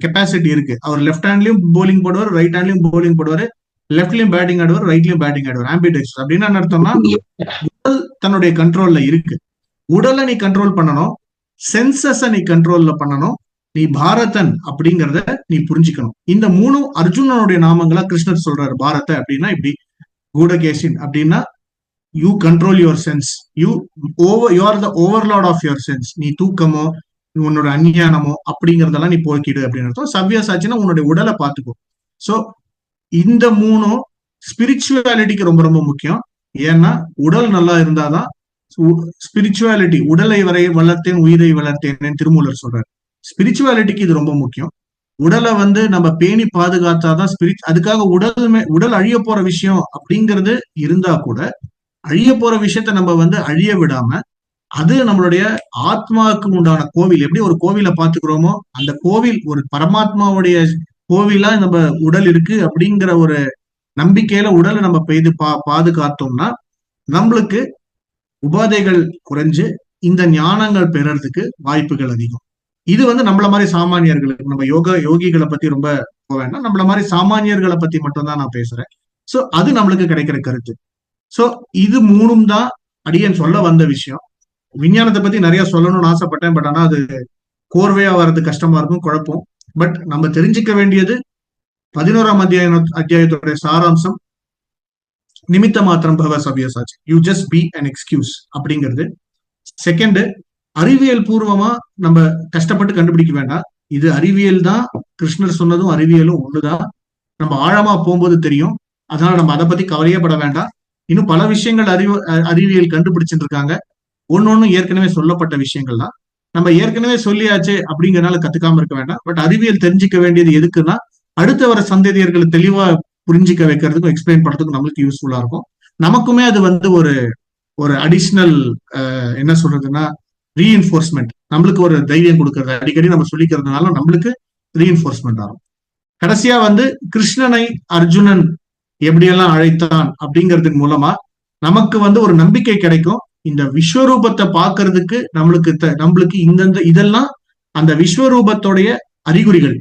கெப்பாசிட்டி இருக்கு. அவர் லெஃப்ட் ஹேண்ட்லயும் போலிங் போடுவார், ரைட் ஹேண்ட்லயும் போலிங் போடுவாரு, லெஃப்ட்லயும் பேட்டிங் ஆடுவார், ரைட்லயும் பேட்டிங் ஆடுவார். ஆம்பிடெக்ஸ்ட்ரஸ் அப்படின்னா என்ன அர்த்தம்னா உடல் தன்னுடைய கண்ட்ரோல்ல இருக்கு. உடலை நீ கண்ட்ரோல் பண்ணணும், சென்சஸ நீ கண்ட்ரோல்ல பண்ணணும், நீ பாரதன் அப்படிங்கிறத நீ புரிஞ்சுக்கணும். இந்த 3 அர்ஜுனனுடைய நாமங்களா கிருஷ்ணர் சொல்றாரு. பாரத அப்படின்னா இப்படி, கூடகேசின் அப்படின்னா you control your sense, you are the overlord of your sense. நீ தூக்கமோ உன்னோட அஞ்ஞானமோ அப்படிங்கறதெல்லாம் நீ போக்கிடு அப்படின்னு அர்த்தம். சவ்யசாச்சின்னா உன்னுடைய உடலை பார்த்துக்கோ. சோ இந்த 3 ஸ்பிரிச்சுவாலிட்டிக்கு ரொம்ப ரொம்ப முக்கியம். ஏன்னா உடல் நல்லா இருந்தாதான் ஸ்பிரிச்சுவாலிட்டி. உடலை வளர்த்தேன் உயிரை வளர்த்தேன் திருமூலர் சொல்றாரு. ஸ்பிரிச்சுவாலிட்டிக்கு இது ரொம்ப முக்கியம். உடலை நம்ம பேணி பாதுகாத்தாதான் அதுக்காக உடல் அழிய போற விஷயம் அப்படிங்கிறது இருந்தா கூட அழிய போற விஷயத்த நம்ம அழிய விடாம அது நம்மளுடைய ஆத்மாவுக்கு உண்டான கோவில். எப்படி ஒரு கோவிலை பாத்துக்கிறோமோ அந்த கோவில் ஒரு பரமாத்மாவுடைய கோவிலா நம்ம உடல் இருக்கு அப்படிங்கிற ஒரு நம்பிக்கையில உடலை நம்ம பாதுகாத்தோம்னா நம்மளுக்கு உபாதைகள் குறைஞ்சு இந்த ஞானங்கள் பெறறதுக்கு வாய்ப்புகள் அதிகம். இது நம்மள மாதிரி சாமானியர்களுக்கு, நம்ம யோகிகளை பத்தி ரொம்ப போக வேண்டாம், நம்மள மாதிரி சாமானியர்களை பத்தி மட்டும்தான் நான் பேசுறேன். சோ அது நம்மளுக்கு கிடைக்கிற கருத்து. சோ இது 3 தான் அடியேன் சொல்ல வந்த விஷயம். விஞ்ஞானத்தை பத்தி நிறைய சொல்லணும்னு ஆசைப்பட்டேன், பட் ஆனா அது கோர்வையா வர்றது கஷ்டமா இருக்கும், குழப்பம். பட் நம்ம தெரிஞ்சுக்க வேண்டியது 11ஆம் அத்தியாயத்துடைய சாராம்சம் நிமித்த மாத்திரம் பவ Savyasachi, you just be an excuse அப்படிங்கிறது. செகண்ட், அறிவியல் பூர்வமா நம்ம கஷ்டப்பட்டு கண்டுபிடிக்க வேண்டாம். இது அறிவியல் தான், கிருஷ்ணர் சொன்னதும் அறிவியலும் ஒண்ணுதான். நம்ம ஆழமா போகும்போது தெரியும். அதனால நம்ம அதை பத்தி கவலையப்பட வேண்டாம். இன்னும் பல விஷயங்கள் அறிவியல் கண்டுபிடிச்சிட்டு இருக்காங்க. ஒன்னொன்னு ஏற்கனவே சொல்லப்பட்ட விஷயங்கள் தான். நம்ம ஏற்கனவே சொல்லியாச்சு அப்படிங்கறதுனால கத்துக்காம இருக்க வேண்டாம். பட் அறிவியல் தெரிஞ்சுக்க வேண்டியது எதுக்குன்னா அடுத்த வர சந்ததியர்களை தெளிவா புரிஞ்சிக்க வைக்கிறதுக்கும் எக்ஸ்பிளைன் பண்றதுக்கும் நம்மளுக்கு யூஸ்ஃபுல்லா இருக்கும். நமக்குமே அது ஒரு அடிஷ்னல் என்ன சொல்றதுன்னா ரீஎன்ஃபோர்ஸ்மெண்ட், நம்மளுக்கு ஒரு தைரியம் கொடுக்கறது, அடிக்கடி நம்ம சொல்லிக்கிறதுனால நம்மளுக்கு ரீஎன்ஃபோர்ஸ்மெண்ட் ஆகும். கடைசியா கிருஷ்ணனை அர்ஜுனன் எப்படியெல்லாம் அழைத்தான் அப்படிங்கிறதுக்கு மூலமா நமக்கு ஒரு நம்பிக்கை கிடைக்கும். இந்த விஸ்வரூபத்தை பாக்குறதுக்கு நம்மளுக்கு இதெல்லாம் அந்த விஸ்வரூபத்தோடைய அறிகுறிகள்.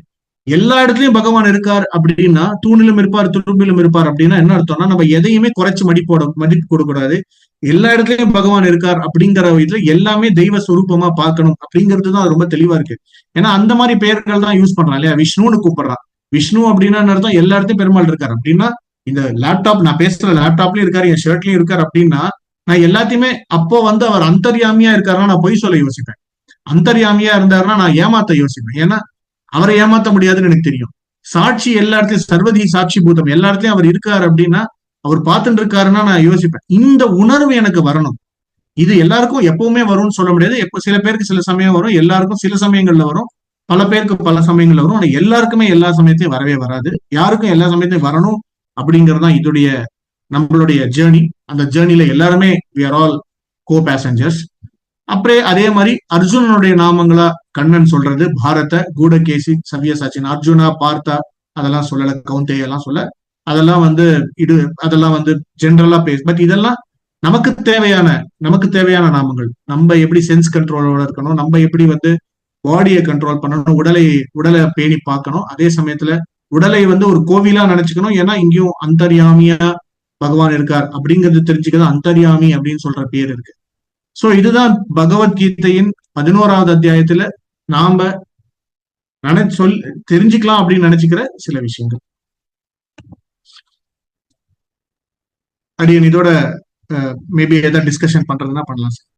எல்லா இடத்துலயும் பகவான் இருக்கார் அப்படின்னா, தூணிலும் இருப்பார் துரும்பிலும் இருப்பார் அப்படின்னா என்ன அர்த்தம்னா நம்ம எதையுமே குறைச்சு மதிப்பு கொடுக்கூடாது. எல்லா இடத்துலயும் பகவான் இருக்கார் அப்படிங்கிற இதுல எல்லாமே தெய்வ சுரூபமா பார்க்கணும் அப்படிங்கிறதுதான் ரொம்ப தெளிவா இருக்கு. ஏன்னா அந்த மாதிரி பெயர்கள் தான் யூஸ் பண்றான் இல்லையா? விஷ்ணுன்னு கூப்பிடுறான். விஷ்ணு அப்படின்னா அர்த்தம் எல்லா இடத்துலயும் பெருமாள் இருக்காரு அப்படின்னா, இந்த லேப்டாப் நான் பேசுற லேப்டாப்லயும் இருக்காரு, என் ஷர்ட்லயும் இருக்காரு அப்படின்னா நான் எல்லாத்தையுமே அப்போ அவர் அந்தர்யாமியா இருக்காருன்னா நான் பொய் சொல்ல யோசிப்பேன். அந்தர்யாமியா இருந்தாருன்னா நான் ஏமாத்த யோசிப்பேன். ஏன்னா அவரை ஏமாத்த முடியாதுன்னு எனக்கு தெரியும். சாட்சி எல்லா இடத்துலயும், சர்வதி சாட்சி பூதம் எல்லா இடத்துலயும் அவர் இருக்காரு அப்படின்னா, அவர் பார்த்துட்டு இருக்காருன்னா நான் யோசிப்பேன். இந்த உணர்வு எனக்கு வரணும். இது எல்லாருக்கும் எப்பவுமே வரும்னு சொல்ல முடியாது. சில பேருக்கு சில சமயம் வரும், எல்லாருக்கும் சில சமயங்கள்ல வரும், பல பேருக்கு பல சமயங்கள்ல வரும். ஆனா எல்லாருக்குமே எல்லா சமயத்தையும் வரவே வராது. யாருக்கும் எல்லா சமயத்தையும் வரணும் அப்படிங்கறதுதான் நம்மளுடைய ஜேர்னி. அந்த ஜேர்னில எல்லாருமே we are all co-passengers. அப்படியே அதே மாதிரி அர்ஜுனனுடைய நாமங்களா கண்ணன் சொல்றது பாரத, கூடகேசி, சவ்யசாச்சின். அர்ஜுனா, பார்த்தா அதெல்லாம் சொல்லல, கவுந்தேய எல்லாம் சொல்ல, அதெல்லாம் அதெல்லாம் ஜென்ரலா பட் இதெல்லாம் நமக்கு தேவையான நாமங்கள். நம்ம எப்படி சென்ஸ் கண்ட்ரோலோட இருக்கணும், நம்ம எப்படி வந்து பாடியை கண்ட்ரோல் பண்ணணும், உடலை பேணி பார்க்கணும். அதே சமயத்துல உடலை வந்து ஒரு கோவிலா நினைச்சுக்கணும். ஏன்னா இங்கேயும் அந்தர்யாமியா பகவான் இருக்கார் அப்படிங்கிறது தெரிஞ்சுக்கதான் அந்தர்யாமி அப்படின்னு சொல்ற பேர் இருக்கு. சோ இதுதான் பகவத்கீதையின் 11வது அத்தியாயத்துல நாம தெரிஞ்சுக்கலாம் அப்படின்னு நினைச்சுக்கிற சில விஷயங்கள். அடியன் இதோட மேபி ஏதாவது டிஸ்கஷன் பண்றதுன்னா பண்ணலாம் சார்.